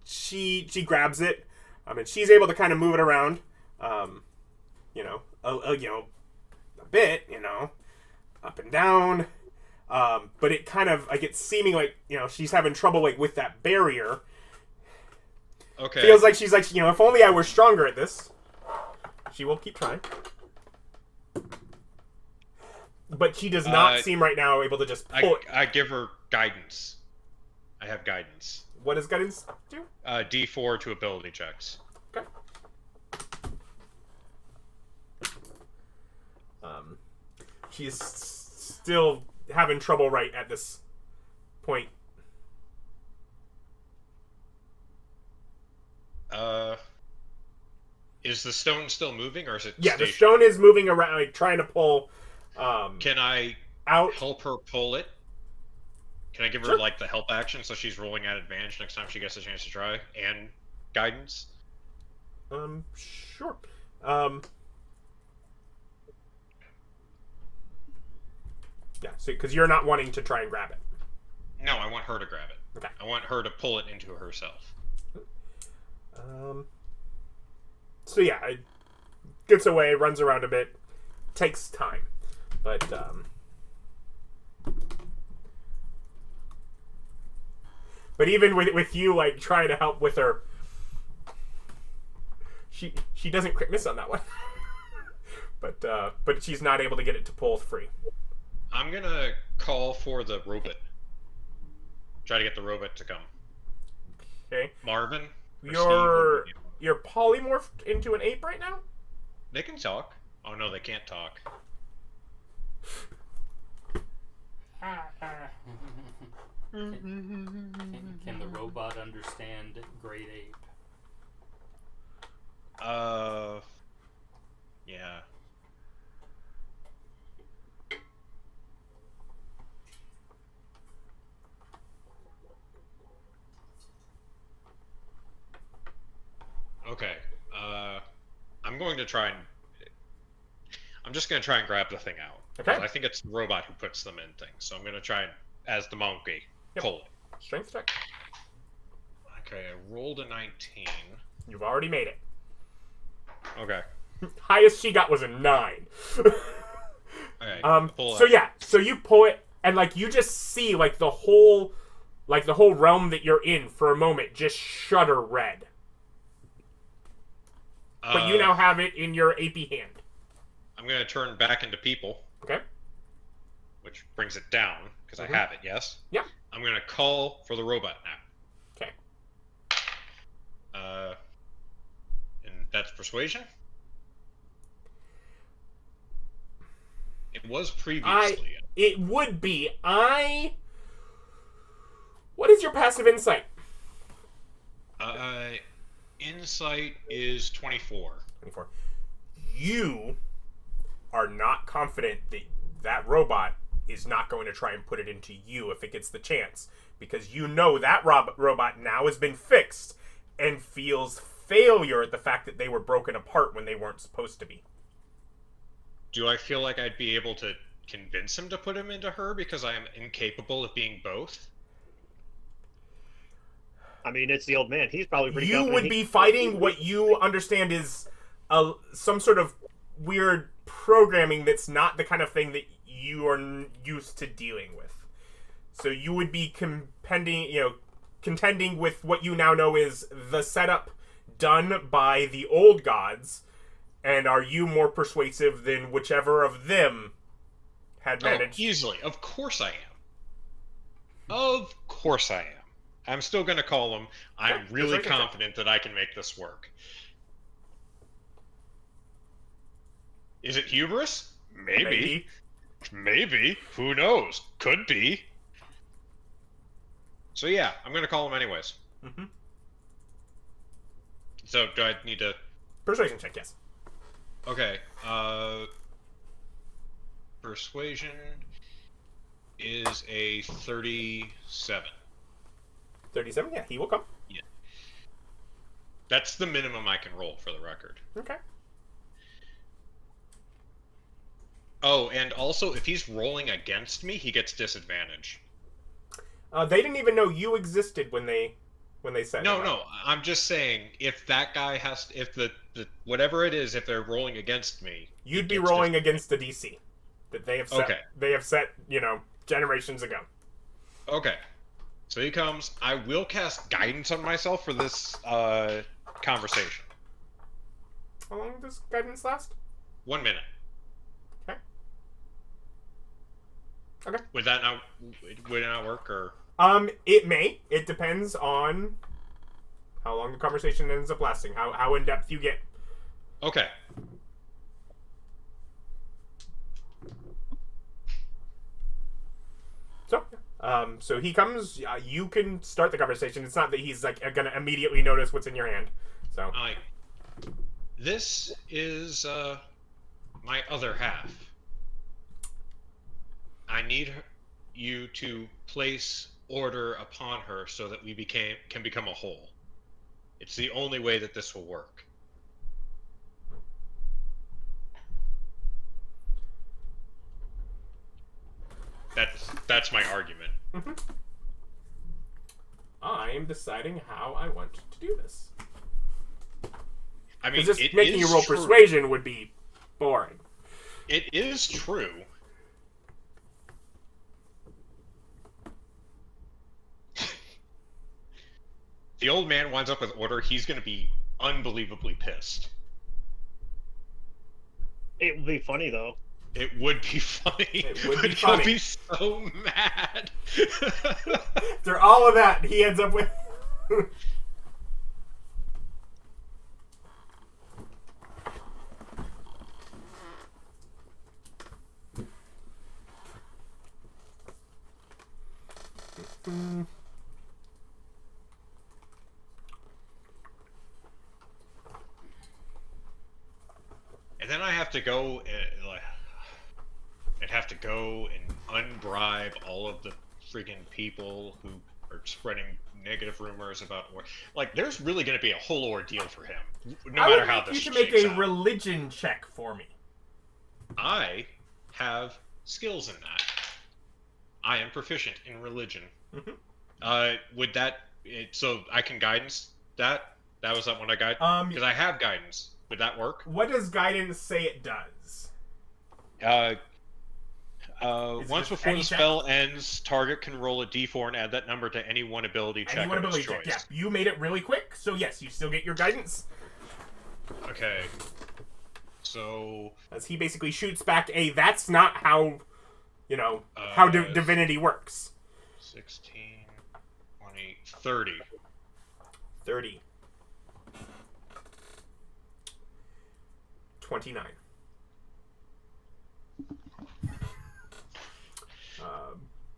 A: she grabs it, and she's able to kind of move it around, you know, a bit, you know, up and down. But it kind of like it's seeming like, you know, she's having trouble like with that barrier.
B: Okay.
A: Feels like she's like, you know, if only I were stronger at this. She will keep trying. But she does not seem right now able to just pull it.
B: I give her guidance. I have guidance.
A: What does guidance do?
B: D4 to ability checks.
A: Okay. She's still having trouble right at this point.
B: Is the stone still moving, or is it?
A: Yeah,
B: stationary?
A: the stone is moving around, like trying to pull.
B: Can I
A: out?
B: help her pull it? Can I give her like the help action so she's rolling at advantage next time she gets a chance to try, and guidance?
A: Sure. Yeah, so because you're not wanting to try and grab it.
B: No, I want her to grab it.
A: Okay.
B: I want her to pull it into herself.
A: So yeah, it gets away, runs around a bit, takes time, but even with you like trying to help with her, she doesn't crit miss on that one. but she's not able to get it to pull free.
B: I'm gonna call for the robot. Try to get the robot to come.
A: Okay.
B: Marvin.
A: You're polymorphed into an ape right now?
B: They can talk. Oh no, they can't talk.
D: Can the robot understand Great Ape?
B: Yeah. Okay. I'm just gonna try and grab the thing out.
A: Okay.
B: I think it's the robot who puts them in things, so I'm gonna try and, as the monkey, pull it.
A: Strength check.
B: Okay, I rolled a 19.
A: You've already made it.
B: Okay.
A: Highest she got was a 9.
B: Okay.
A: So yeah, so you pull it, and like you just see like the whole realm that you're in for a moment just shudder red. But you now have it in your AP hand.
B: I'm gonna turn back into people.
A: Okay.
B: Which brings it down, because I have it, yes?
A: Yeah.
B: I'm gonna call for the robot now.
A: Okay.
B: And that's persuasion? It was previously.
A: It would be. What is your passive insight?
B: Insight is 24.
A: 24. You are not confident that that robot is not going to try and put it into you if it gets the chance, because you know that robot now has been fixed and feels failure at the fact that they were broken apart when they weren't supposed to be.
B: Do I feel like I'd be able to convince him to put him into her because I am incapable of being both?
F: I mean, it's the old man. He's probably pretty
A: You
F: confident
A: would be fighting what you understand is some sort of weird programming that's not the kind of thing that you are used to dealing with. So you would be contending with what you now know is the setup done by the old gods, and are you more persuasive than whichever of them had managed?
B: Oh, easily. Of course I am. Of course I am. I'm still going to call him. I'm really confident that I can make this work. Is it hubris? Maybe. Maybe. Who knows? Could be. So yeah, I'm going to call him anyways.
A: Mm-hmm.
B: So do I need to...
A: Persuasion check, yes.
B: Okay. Persuasion is a 37.
A: 37? Yeah, he will come.
B: Yeah. That's the minimum I can roll, for the record.
A: Okay.
B: Oh, and also, if he's rolling against me, he gets disadvantage.
A: They didn't even know you existed when they when they set
B: No,
A: him
B: no.
A: up.
B: I'm just saying if that guy has, if the whatever it is, if they're rolling against me, he
A: You'd be
B: gets
A: rolling
B: to-
A: against the DC that they have set.
B: Okay.
A: They have set, generations ago.
B: Okay. So he comes. I will cast guidance on myself for this conversation.
A: How long does guidance last?
B: 1 minute.
A: Okay. Okay.
B: Would it not work or?
A: It may. It depends on how long the conversation ends up lasting, how in depth you get.
B: Okay.
A: So he comes. You can start the conversation. It's not that he's like gonna immediately notice what's in your hand. So.
B: This is my other half. I need you to place order upon her so that we can become a whole. It's the only way that this will work. That's my argument.
A: Mm-hmm. I am deciding how I want to do this.
B: I mean,
A: just
B: it
A: making
B: is
A: you roll
B: true.
A: persuasion would be boring.
B: It is true. The old man winds up with order. He's going to be unbelievably pissed.
F: It would be funny though.
B: It would be funny.
A: It would be
B: but
A: funny.
B: He'll be so mad.
A: After all of that, he ends up with.
B: And then I have to go I'd have to go and unbribe all of the freaking people who are spreading negative rumors about war. Like, there's really going to be a whole ordeal for him, no matter how this
A: You should make
B: shakes
A: a
B: out.
A: religion check for me.
B: I have skills in that. I am proficient in religion.
A: Mhm.
B: Would that... so I can guidance that? That was that one I guide? Because I have guidance. Would that work?
A: What does guidance say it does?
B: Once
A: just
B: before
A: any
B: the
A: check?
B: spell ends, target can roll a d4 and add that number to any one ability check
A: Anyone
B: of its
A: ability check.
B: choice.
A: Yeah, you made it really quick, so yes, you still get your guidance.
B: Okay. So...
A: As he basically shoots back a, that's not how, how divinity works.
B: 16, 20, 30.
A: 30. 29.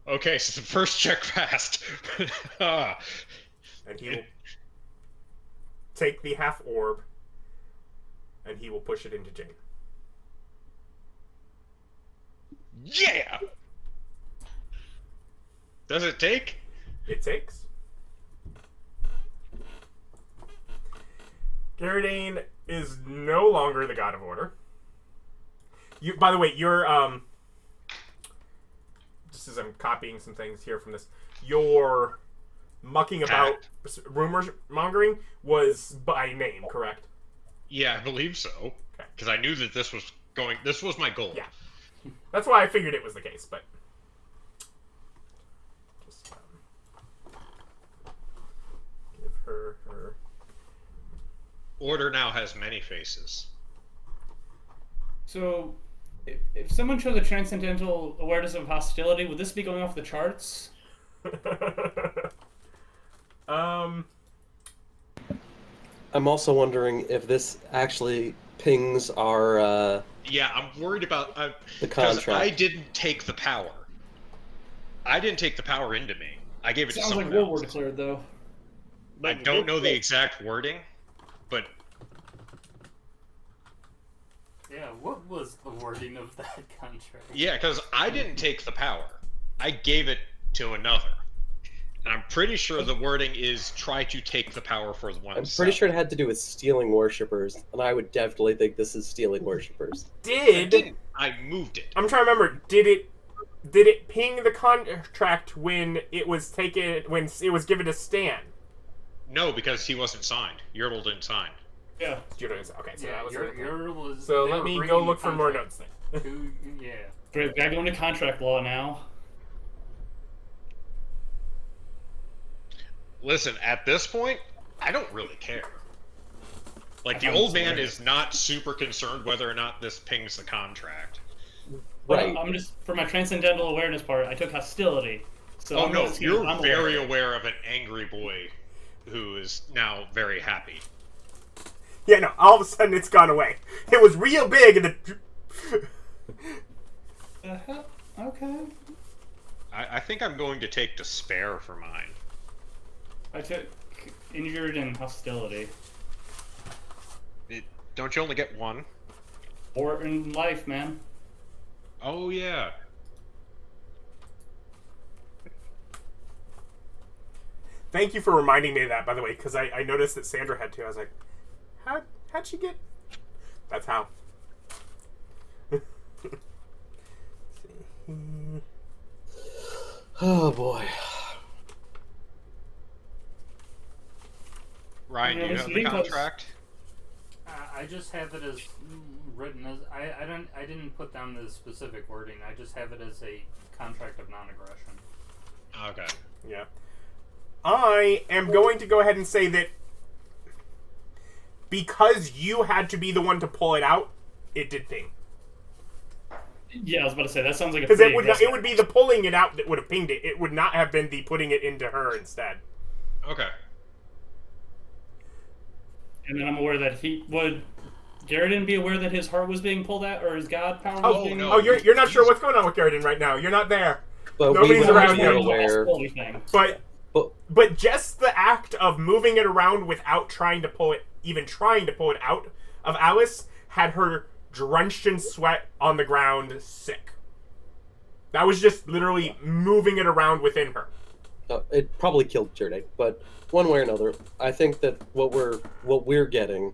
B: Okay, so the first check passed.
A: And he will take the half orb, and he will push it into Jane.
B: Yeah! Does it take?
A: It takes. Gardain is no longer the god of order. You, by the way, you're just as I'm copying some things here from this, your mucking about rumor mongering was by name, correct?
B: Yeah, I believe so.
A: Okay.
B: Because I knew that this was my goal.
A: Yeah. That's why I figured it was the case, but just give her.
B: Order now has many faces.
E: So, if someone shows a transcendental awareness of hostility, would this be going off the charts?
C: I'm also wondering if this actually pings our
B: Yeah, I'm worried about...
C: the
B: because
C: contract.
B: I didn't take the power. I didn't take the power into me. I gave it to
E: Sounds like
B: someone
E: war
B: else.
E: declared, though.
B: I don't know the exact wording, but...
D: Yeah, what was the wording of that contract?
B: Yeah, because I didn't take the power. I gave it to another. And I'm pretty sure the wording is try to take the power for
C: I'm
B: oneself.
C: pretty sure it had to do with stealing worshippers, and I would definitely think this is stealing worshippers.
B: I moved it.
A: I'm trying to remember. Did it ping the contract when it was taken, when it was given to Stan?
B: No, because he wasn't signed. Yertle didn't sign.
E: Yeah.
A: Okay, so
D: Yeah,
A: that was
D: was.
A: So
D: they
A: let
D: were
A: me
D: bringing
A: go
D: the
A: look for more
D: contract
A: notes then.
D: yeah.
E: Great. Gotta go into contract law now.
B: Listen, at this point, I don't really care. Like,
E: I
B: the
E: find
B: old
E: this
B: man
E: hilarious.
B: is not super concerned whether or not this pings the contract.
C: Right.
E: I'm just, for my transcendental awareness part, I took hostility. So
B: Oh
E: I'm
B: no,
E: gonna see
B: you're
E: if I'm
B: very
E: aware.
B: aware of an angry boy who is now very happy.
A: Yeah, no, all of a sudden it's gone away. It was real big and the...
E: The hell? Okay.
B: I think I'm going to take despair for mine.
E: I took injured and hostility.
B: Don't you only get one?
E: Or in life, man.
B: Oh yeah.
A: Thank you for reminding me of that, by the way, because I noticed that Sandra had too. I was like, how'd she get... That's how.
C: Oh boy.
B: Ryan, do you have the contract?
D: I just have it as written as I didn't put down the specific wording. I just have it as a contract of non-aggression.
B: Okay.
A: Yeah. I am going to go ahead and say that because you had to be the one to pull it out, it did ping.
E: Yeah, I was about to say, that sounds like a
A: Because
E: pretty
A: it would be the pulling it out that would have pinged it. It would not have been the putting it into her instead.
B: Okay.
E: And then I'm aware that would Gardain be aware that his heart was being pulled out, or his god power was being...
B: no.
A: Oh, you're not sure what's going on with Gardain right now. You're not there.
C: But
A: Nobody's
C: we would
A: around
C: be
A: here.
C: aware.
A: But just the act of moving it around without trying to pull it out of Alice had her drenched in sweat on the ground, sick. That was just literally moving it around within her.
C: It probably killed Gardain, but one way or another, I think that what we're getting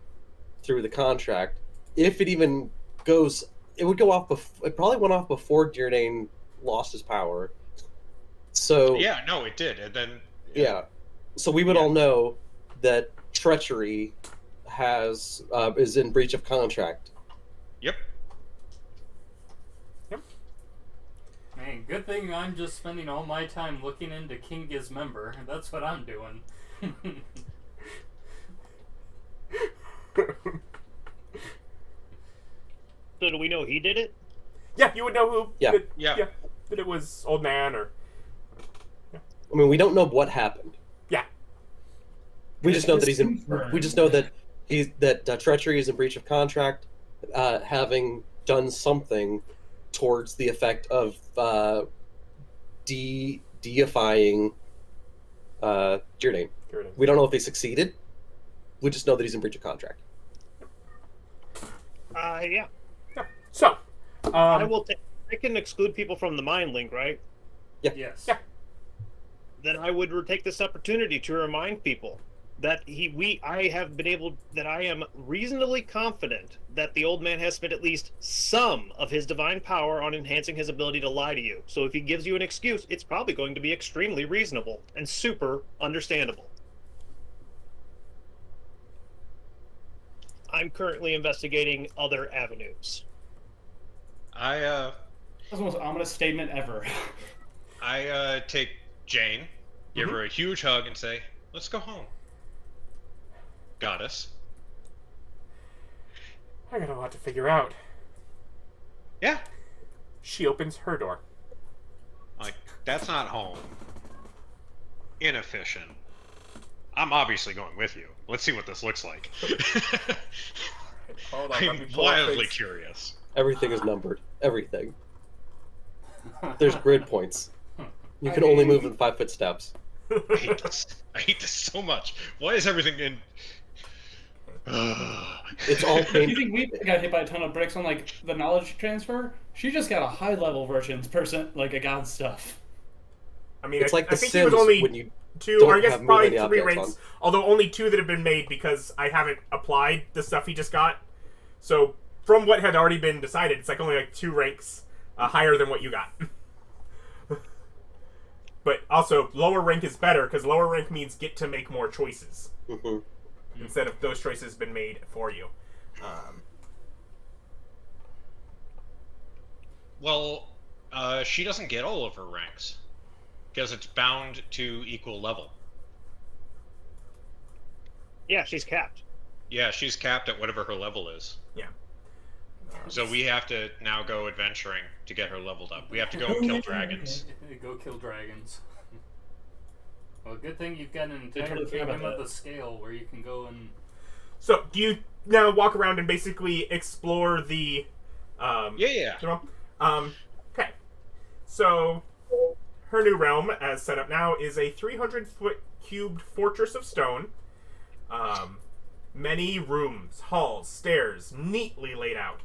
C: through the contract, if it even goes, it would go off. It probably went off before Gardain lost his power. So
B: Yeah, no, it did, and then
C: yeah, so we would all know that treachery is in breach of contract.
B: Yep.
D: Man, good thing I'm just spending all my time looking into King Gizmember. That's what I'm doing.
F: So do we know he did it?
A: Yeah, you would know who.
C: Yeah.
A: That it was Old Man or.
C: I mean, we don't know what happened.
A: Yeah.
C: We just know that he's in.
E: confirmed.
C: We just know that treachery is in breach of contract, having done something towards the effect of deifying Gardain. We don't know if they succeeded. We just know that he's in breach of contract.
F: Yeah.
A: So,
F: I can exclude people from the mind link, right?
D: Yes.
A: Yeah.
F: Then I would take this opportunity to remind people that I am reasonably confident that the old man has spent at least some of his divine power on enhancing his ability to lie to you. So if he gives you an excuse, it's probably going to be extremely reasonable and super understandable. I'm currently investigating other avenues.
B: I
E: That's the most ominous statement ever.
B: take Jane, give her a huge hug, and say, "Let's go home, goddess."
A: I got a lot to figure out.
B: Yeah.
A: She opens her door.
B: Like, that's not home. Inefficient. I'm obviously going with you. Let's see what this looks like.
A: Hold on, let
B: I'm
A: me pull up
B: wildly
A: things.
B: curious.
C: Everything is numbered. Everything. There's grid points. You can only move in 5-foot steps.
B: I hate this. I hate this so much. Why is everything in...
C: It's all
E: You
C: pain.
E: think we got hit by a ton of bricks on like the knowledge transfer? She just got a high level version, like a god stuff.
A: I mean,
C: It's like
A: I
C: The
A: think
C: Sims
A: it was only
C: when you
A: two,
C: don't
A: or I guess
C: have move
A: probably
C: any
A: 3
C: objects
A: ranks.
C: on.
A: Although only 2 that have been made because I haven't applied the stuff he just got. So from what had already been decided, it's like only like 2 ranks higher than what you got. But Also, lower rank is better because lower rank means get to make more choices
C: Hmm.
A: instead of those choices been made for you.
B: Well, she doesn't get all of her ranks because it's bound to equal level.
F: Yeah, she's capped.
B: Yeah, she's capped at whatever her level is.
A: Yeah.
B: So we have to now go adventuring to get her leveled up. We have to go and kill dragons.
D: Go kill dragons. Well, good thing you've got an entire
E: totally forgot
D: kingdom
E: about
D: of
E: that.
D: the scale where you can go and.
A: So, do you now walk around and basically explore the...
B: Yeah.
A: Okay. So, her new realm, as set up now, is a 300-foot cubed fortress of stone. Many rooms, halls, stairs, neatly laid out.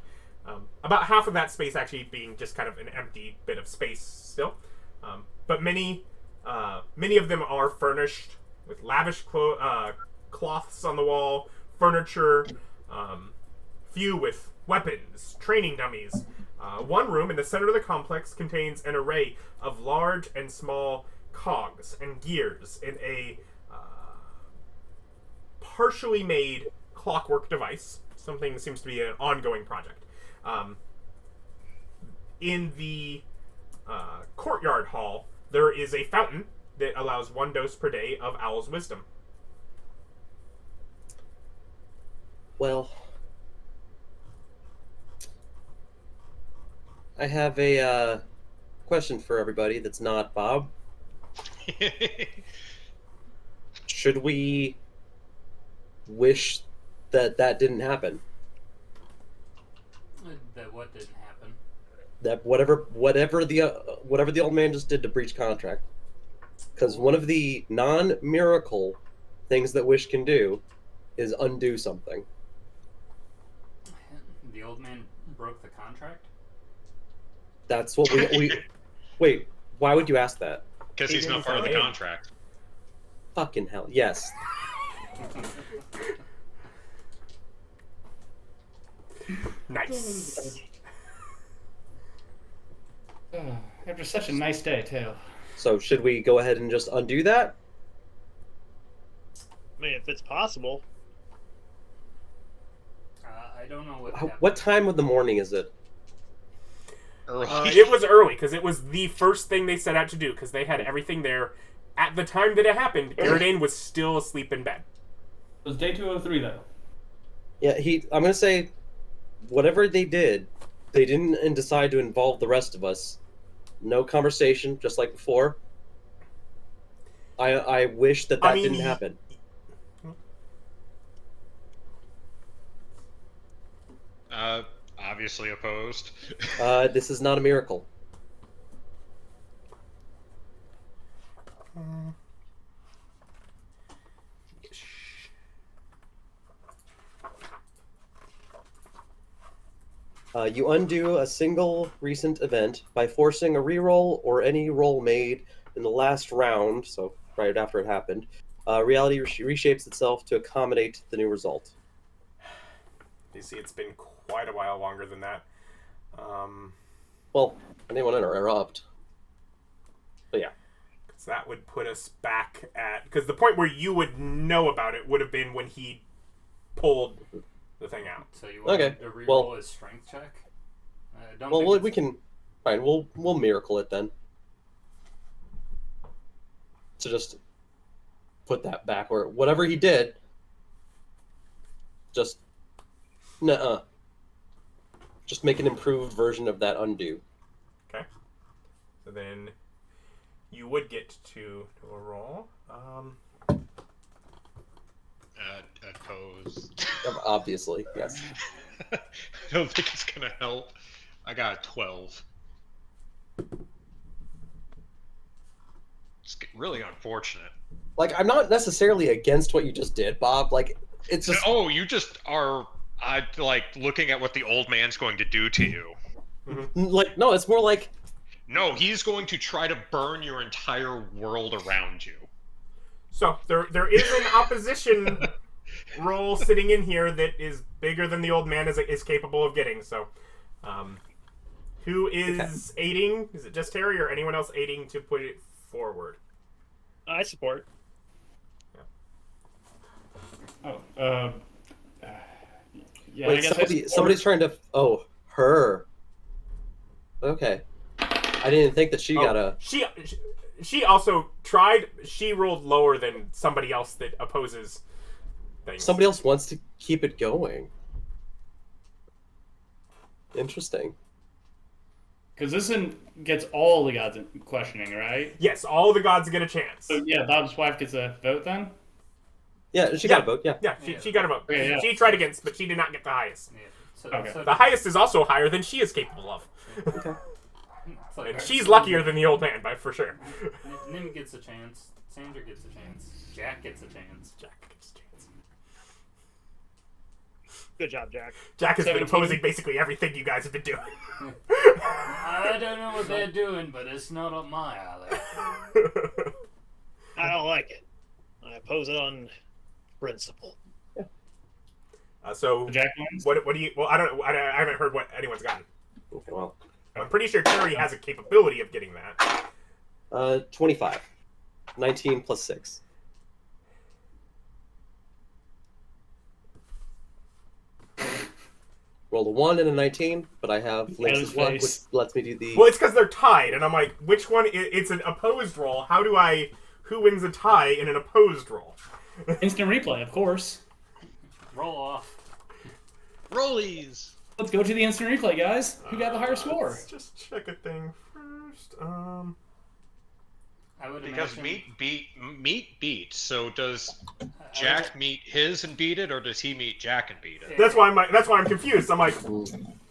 A: About half of that space actually being just kind of an empty bit of space still. But many of them are furnished with lavish cloths on the wall, furniture, few with weapons, training dummies. One room in the center of the complex contains an array of large and small cogs and gears in a partially made clockwork device. Something that seems to be an ongoing project. In the courtyard hall, there is a fountain that allows 1 dose per day of Owl's Wisdom.
C: Well, I have a question for everybody that's not Bob. Should we wish that didn't happen?
D: That what didn't happen?
C: That whatever the old man just did to breach contract, because one of the non-miracle things that wish can do is undo something.
D: The old man broke the contract?
C: That's what we wait, why would you ask that?
B: Because
A: He
B: he's not
A: didn't
B: part of the
A: say.
B: contract.
C: Fucking hell, yes.
A: Nice.
E: After such a nice day, too.
C: So should we go ahead and just undo that?
F: I mean, if it's possible.
D: I don't know what happened.
C: What time of the morning is it?
B: Early.
A: It was early because it was the first thing they set out to do because they had everything there. At the time that it happened, Gardain was still asleep in bed.
E: It was day 203, though.
C: Yeah, I'm gonna say, whatever they did, they didn't decide to involve the rest of us. No conversation, just like before. I wish that
A: I mean,
C: didn't happen.
B: Obviously opposed.
C: This is not a miracle. You undo a single recent event by forcing a reroll or any roll made in the last round, so right after it happened. Reality reshapes itself to accommodate the new result.
A: You see, it's been quite a while longer than that.
C: Well, I didn't want to interrupt. But yeah.
A: Because that would put us back at... Because the point where you would know about it would have been when he pulled the thing out.
D: So you want
C: Okay,
D: to reroll
C: well-
D: his strength check? I don't
C: Well,
D: think
C: we
D: it's-
C: can... Fine, we'll miracle it then. So just put that back where... Whatever he did, just... Nuh-uh. Just make an improved version of that undo.
A: Okay. So then you would get to a roll.
B: Opposed.
C: Obviously, yes.
B: I don't think it's gonna help. I got a 12. It's really unfortunate.
C: Like, I'm not necessarily against what you just did, Bob. Like, it's just...
B: Oh, you just are like looking at what the old man's going to do to you.
C: Like, no, it's more like...
B: No, he's going to try to burn your entire world around you.
A: So there is an opposition roll sitting in here that is bigger than the old man is capable of getting. So, who is aiding? Is it just Terry or anyone else aiding to put it forward?
F: I support.
E: Oh, yeah.
C: Wait,
E: I guess
C: somebody's trying to. Oh, her. Okay. I didn't think that she got a.
A: She also tried. She rolled lower than somebody else that opposes things.
C: Somebody else wants to keep it going. Interesting.
E: because this one gets all the gods in questioning, right?
A: Yes, all the gods get a chance.
E: So yeah, Bob's wife gets a vote then.
C: Yeah, she got a vote. Yeah.
A: Yeah, she got a vote.
E: Okay, yeah.
A: She tried against, but she did not get the highest.
D: Yeah. So,
E: Okay.
D: so
A: The highest is also higher than she is capable of.
D: it's like,
A: And she's luckier than the old man, by for sure.
D: Nim gets a chance. Sandra gets a chance. Jack gets a chance.
A: Jack gets a chance.
F: Good job, Jack.
A: Jack has been
E: 17.
A: opposing basically everything you guys have been doing.
D: I don't know what they're doing, but it's not up my alley.
F: I don't like it. I oppose it on principle.
A: So
E: Jack wins.
A: what do you? Well, I don't. I haven't heard what anyone's gotten.
C: Okay, well,
A: I'm pretty sure Terry has a capability of getting that.
C: 25. 19 plus 6. Rolled a 1 and a 19, but I have Lynx's luck, which
E: face.
C: lets me do the.
A: Well, it's because they're tied, and I'm like, which one? It's an opposed roll. How do I? Who wins a tie in an opposed roll?
E: Instant replay, of course.
D: Roll off.
B: Rollies.
E: Let's go to the instant replay, guys. Who got the higher score?
A: Let's just check a thing first.
D: I would
B: Because
D: imagine,
B: meat beat. So does Jack meet his and beat it, or does he meet Jack and beat it?
A: That's why I'm confused. I'm like,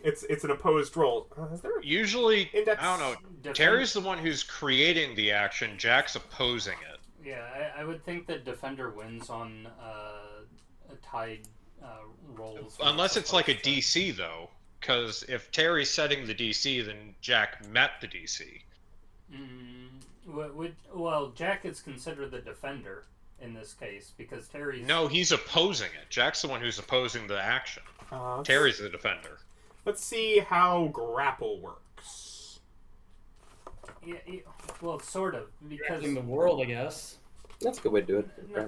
A: it's an opposed roll. Is there?
B: Usually,
A: Index-
B: I don't know.
D: Defend-
B: Terry's the one who's creating the action. Jack's opposing it.
D: Yeah, I would think that defender wins on a tied rolls.
B: Unless it's like a DC, though. Because if Terry's setting the DC, then Jack met the DC.
D: Well, Jack is considered the defender in this case because Terry's.
B: No, he's opposing it. Jack's the one who's opposing the action. Terry's the defender.
A: Let's see how grapple works.
D: Yeah, well, sort of because
E: In the world, I guess.
C: That's a good way to do it.
D: No,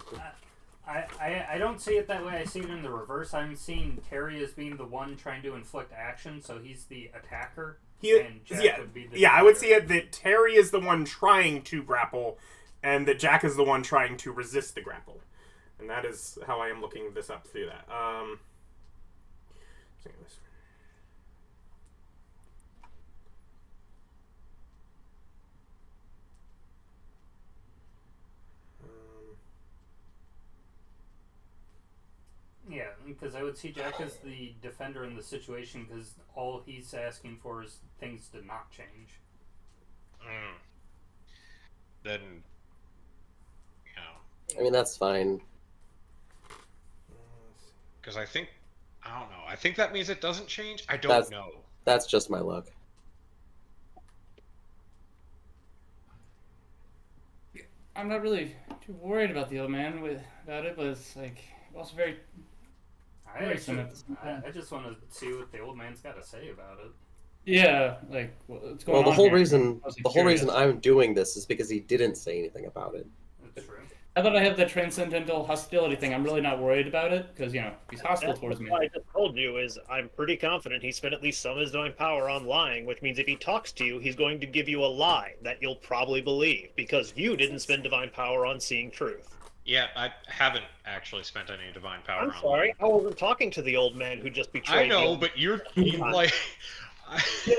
D: I don't see it that way. I see it in the reverse. I'm seeing Terry as being the one trying to inflict action, so he's the attacker. And Jack would be the
A: I would
D: defender.
A: see it that Terry is the one trying to grapple, and that Jack is the one trying to resist the grapple. And that is how I am looking this up through that.
D: Yeah, because I would see Jack as the defender in the situation because all he's asking for is things to not change.
B: Then, you know,
C: I mean, that's fine.
B: because I don't know. I think that means it doesn't change. I don't
C: That's-
B: know.
C: That's just my luck.
E: I'm not really too worried about the old man about it, but it's like also very.
D: I just want to see what the old man's got to say about it.
E: Yeah, like what's going
C: Well,
E: on
C: the whole
E: here?
C: reason
E: I was
C: the whole reason
E: curious.
C: I'm doing this is because he didn't say anything about it.
D: That's true.
E: I thought I have the transcendental hostility thing. I'm really not worried about it because he's hostile
F: That's
E: towards me.
F: what I just told you is I'm pretty confident he spent at least some of his divine power on lying, which means if he talks to you, he's going to give you a lie that you'll probably believe because you didn't spend divine power on seeing truth.
B: Yeah, I haven't actually spent any divine power
F: I'm
B: on
F: sorry, I wasn't talking to the old man who just betrayed
B: I know,
F: you.
B: but you're like.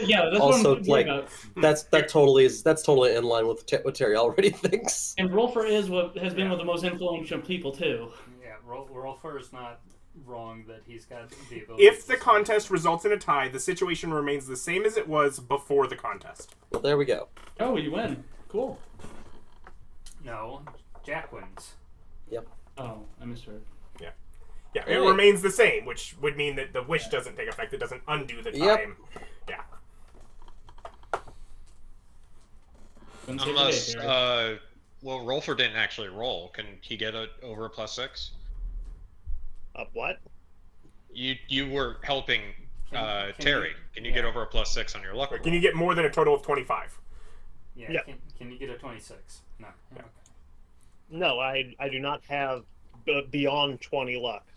E: Yeah, that's
C: Also,
E: what I'm worried about.
C: That's totally in line with what Terry already thinks.
E: And Rolfur is what has been one of the most influential people too.
D: Yeah, Rolfur is not wrong that he's got the ability.
A: If the contest results in a tie, the situation remains the same as it was before the contest.
C: Well, there we go.
E: Oh, you win. Cool.
D: No, Jack wins.
E: Oh, I misheard.
A: Yeah, it
C: Really?
A: remains the same, which would mean that the wish doesn't take effect. It doesn't undo the
C: Yep.
A: time. Yeah.
E: Wouldn't save the day,
B: Unless,
E: Terry.
B: well, Rolfur didn't actually roll. Can he get over a +6?
F: What?
B: You were helping
D: Can
B: Terry.
D: you-
B: Can you get
D: yeah.
B: over a +6 on your luck?
A: Or
B: roll?
A: can you get more than a total of 25?
D: Yeah.
F: Yeah.
D: Can you get a 26? No. Okay.
F: No, I do not have beyond 20 luck.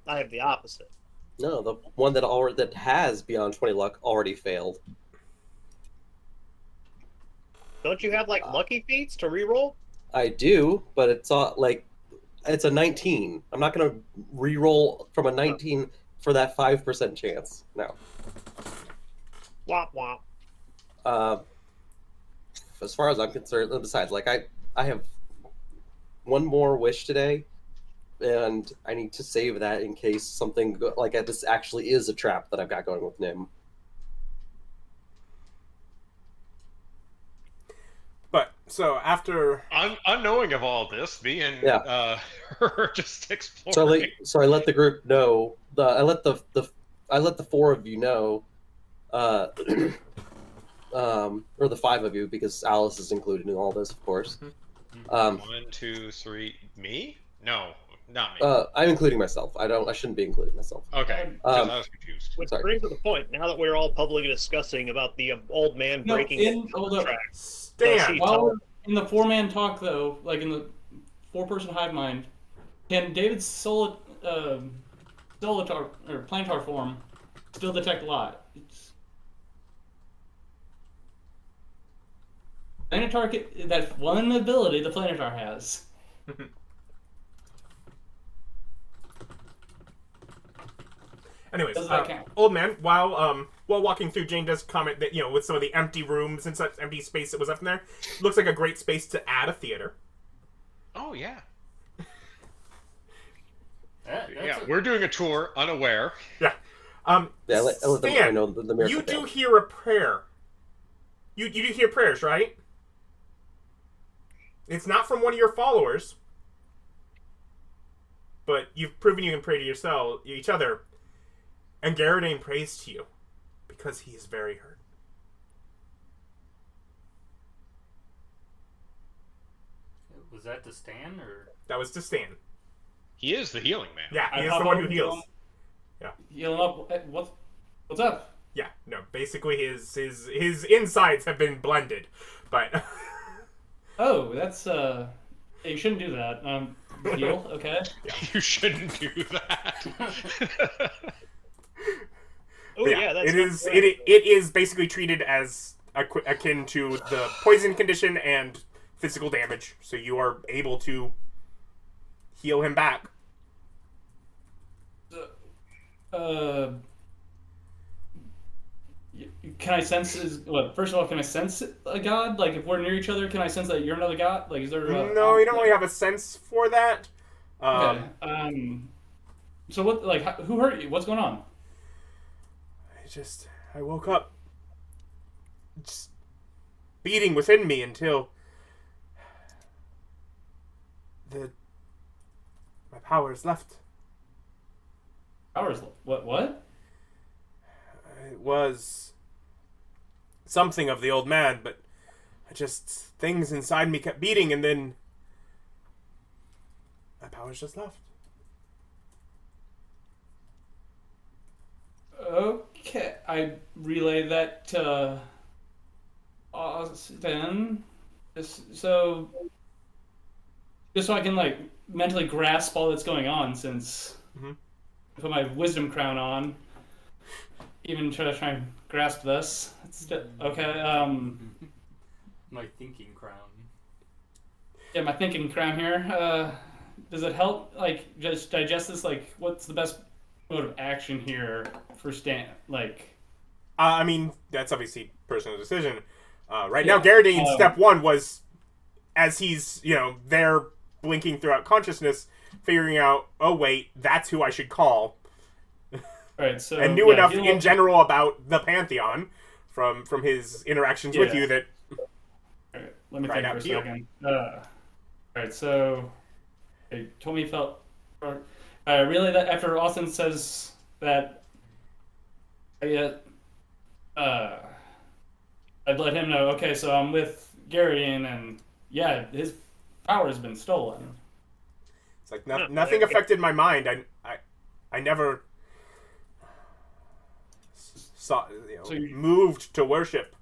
F: I have the opposite.
C: No, the one that has beyond 20 luck already failed.
F: Don't you have like lucky feats to reroll?
C: I do, but it's like it's a 19. I'm not gonna re-roll from a 19 for that 5% chance. No.
F: Womp womp.
C: As far as I'm concerned, besides, like I have one more wish today, and I need to save that in case something like this actually is a trap that I've got going with Nim.
A: But so after
B: unknowing of all this, me and her just exploring.
C: So I let the group know. I let the 4 of you know, or the 5 of you, because Alice is included in all this, of course.
B: 1, 2, 3. Me? No, not me.
C: I'm including myself. I shouldn't be including myself.
B: Okay, because I was confused.
F: Which
C: Sorry.
F: brings to the point, now that we're all publicly discussing about the old man breaking
E: hold up.
A: Stan.
E: While we're in the 4-man talk, though, like in the 4-person hive mind, can David's Solitar or Plantar form still detect light? Planetar, that one ability the Planetar has.
A: Anyways,
E: Does that count?
A: old man, while walking through, Jane does comment that, with some of the empty rooms and such empty space that was left in there, looks like a great space to add a theater.
B: Oh yeah.
D: That's
B: We're doing a tour, unaware.
A: Yeah.
C: I let them
A: Stan,
C: know the miracle.
A: you do hear a prayer. You do hear prayers, right? It's not from one of your followers, but you've proven you can pray to each other. And Gardain prays to you because he is very hurt.
D: Was that to Stan or?
A: That was to Stan.
B: He is the healing man.
A: Yeah, he
E: I
A: is
E: pop
A: the one
E: over
A: who
E: to
A: heals.
E: him.
A: Yeah.
E: Healing up. Hey, what's up?
A: Yeah, no, basically his insides have been blended, but
E: Oh, that's you shouldn't do that. Heal, okay.
B: You shouldn't do that.
F: Oh
A: yeah,
F: yeah, that's
A: it is basically treated as akin to the poison condition and physical damage, so you are able to heal him back.
E: Can I sense first of all, can I sense a god? Like, if we're near each other, can I sense that you're another god? Like, is there
A: No, you don't really have a sense for that.
E: Okay. So what? Like, who hurt you? What's going on?
A: I woke up just beating within me until my powers left.
E: Powers? What?
A: It was something of the old man, but things inside me kept beating, and then my powers just left.
E: Okay, I relay that to Austin. Just so I can like mentally grasp all that's going on, since I put my wisdom crown on. Even try and grasp this. Okay.
D: My thinking crown.
E: Yeah, my thinking crown here. Does it help, like, just digest this? Like, what's the best mode of action here for Stan? Like,
A: I mean, that's obviously personal decision. Right now, Gardain's step one was, as he's there blinking throughout consciousness, figuring out, oh wait, that's who I should call.
E: Right, so
A: and knew enough in general about the Pantheon from his interactions with you that.
E: Alright, let me think for a second. Alright, so he told me he felt. Really, that after Austin says that, I'd let him know. Okay, so I'm with Gardain, and yeah, his power has been stolen.
A: It's like nothing affected my mind. I never. Moved to worship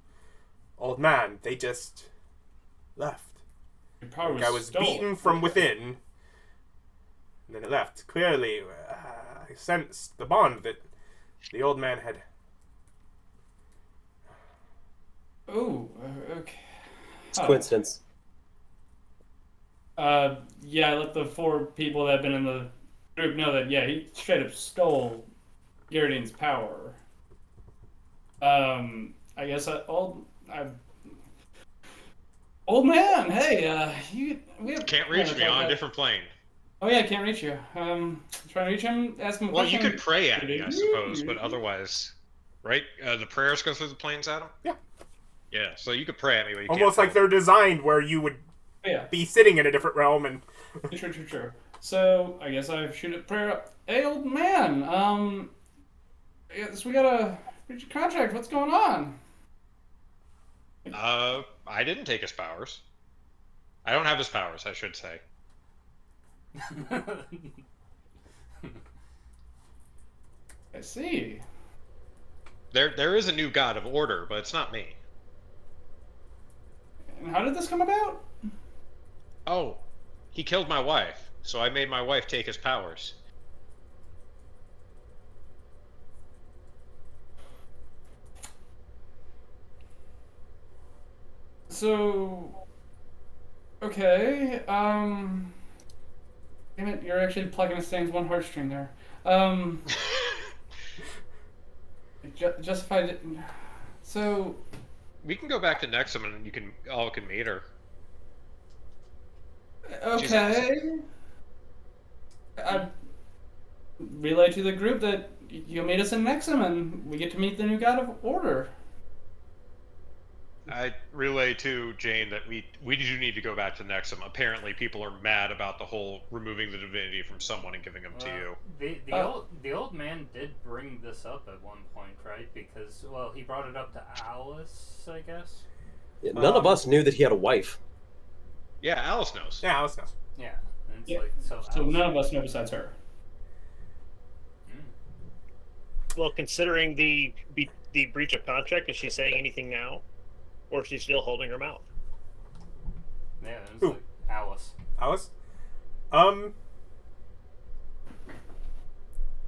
A: old man. They just left.
E: Your power
A: I was
E: stolen.
A: beaten from within. And then it left. Clearly, I sensed the bond that the old man had.
E: Oh, okay.
C: It's a coincidence.
E: Yeah, I let the 4 people that have been in the group know that, yeah, he straight up stole Gardain's power. I guess old man, hey, we have
B: Can't reach me on a different plane.
E: Oh yeah, I can't reach you. Trying to reach him, ask him a
B: Well,
E: question.
B: you could pray at me, I suppose, but otherwise, right? The prayers go through the planes, Adam?
A: Yeah.
B: Yeah, so you could pray at me, but you
A: Almost
B: can't
A: like they're designed where you would be sitting in a different realm and...
E: True. So, I guess I shoot a prayer up. Hey, old man, we gotta reach a contract. What's going on?
B: I didn't take his powers. I don't have his powers, I should say.
E: I see.
B: There is a new god of order, but it's not me.
E: And how did this come about?
B: Oh, he killed my wife, so I made my wife take his powers.
E: So, okay, damn it, you're actually plugging a Stain's one heartstring there. Justified it. So,
B: we can go back to Nexum and you all can meet her.
E: okay. I relay to the group that you meet us in Nexum and we get to meet the new god of order.
B: I relay to Jane that we do need to go back to Nexum. Apparently, people are mad about the whole removing the divinity from someone and giving them to you.
D: The old man did bring this up at one point, right? Because he brought it up to Alice, I guess.
C: Yeah, none of us knew that he had a wife.
B: Yeah, Alice knows.
A: Yeah, Alice knows.
D: Yeah. And it's
E: Yeah.
D: so
E: So none of us know besides her.
F: Well, considering the breach of contract, is she saying anything now? Or is she still holding her mouth?
D: Yeah, it's
A: Who?
D: like Alice.
A: Alice?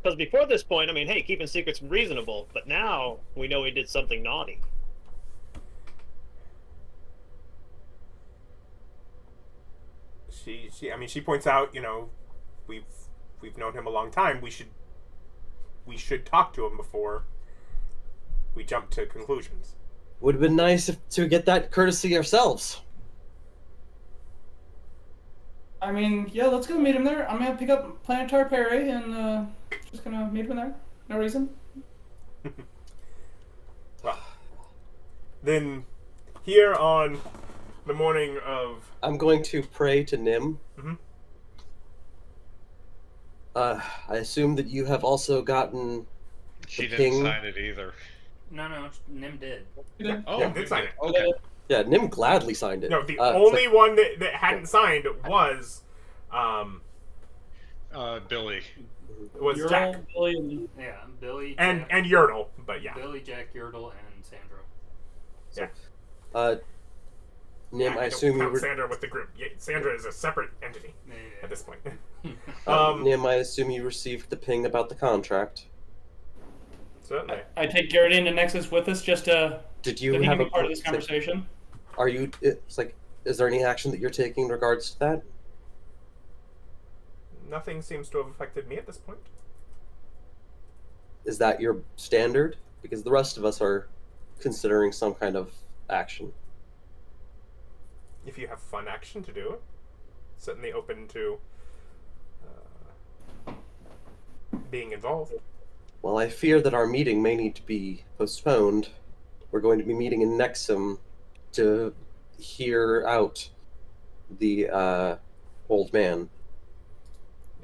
F: Because before this point, I mean, hey, keeping secrets is reasonable, but now we know he did something naughty.
A: She points out, we've known him a long time. We should talk to him before we jump to conclusions.
C: Would have been nice to get that courtesy ourselves.
E: I mean, yeah, let's go meet him there. I'm gonna pick up Planetary Perry and just gonna meet him there. No reason.
A: Well, then here on the morning of...
C: I'm going to pray to Nim.
A: Mhm.
C: I assume that you have also gotten
B: She
C: the
B: didn't
C: ping.
B: sign it either.
D: No, Nim did.
B: Oh,
A: Yeah, did sign it.
B: Okay.
C: Yeah, Nim gladly signed it.
A: No, the
C: It's
A: only
C: like-
A: one that hadn't signed was
B: Billy.
E: Yurdle,
A: Jack
E: Billy, and
D: Yeah, Billy,
A: and
D: Jack,
A: Yurdle, but yeah.
D: Billy, Jack, Yurdle, and Sandra.
C: Nim, I
A: don't
C: assume you
A: count
C: were.
A: Sandra with the group. Yeah, Sandra is a separate entity
D: Yeah.
A: at this point.
C: Nim, I assume you received the ping about the contract.
A: Certainly.
E: I take Gardain to Nexus with us just to
C: Did you
E: he
C: have
E: can
C: a
E: be part of this
C: it's like,
E: conversation.
C: Are you? It's like, is there any action that you're taking in regards to that?
A: Nothing seems to have affected me at this point.
C: Is that your standard? Because the rest of us are considering some kind of action.
A: If you have fun action to do it, certainly open to being involved.
C: Well, I fear that our meeting may need to be postponed. We're going to be meeting in Nexum to hear out the old man.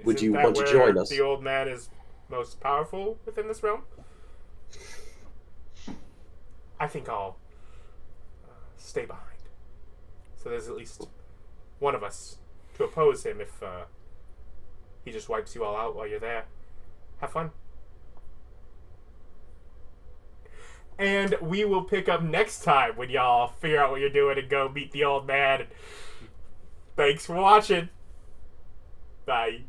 C: Would
A: Isn't
C: you
A: that
C: want to
A: where
C: join us?
A: The old man is most powerful within this realm. I think I'll stay behind. So there's at least one of us to oppose him if he just wipes you all out while you're there. Have fun. And we will pick up next time when y'all figure out what you're doing and go meet the old man. Thanks for watching. Bye.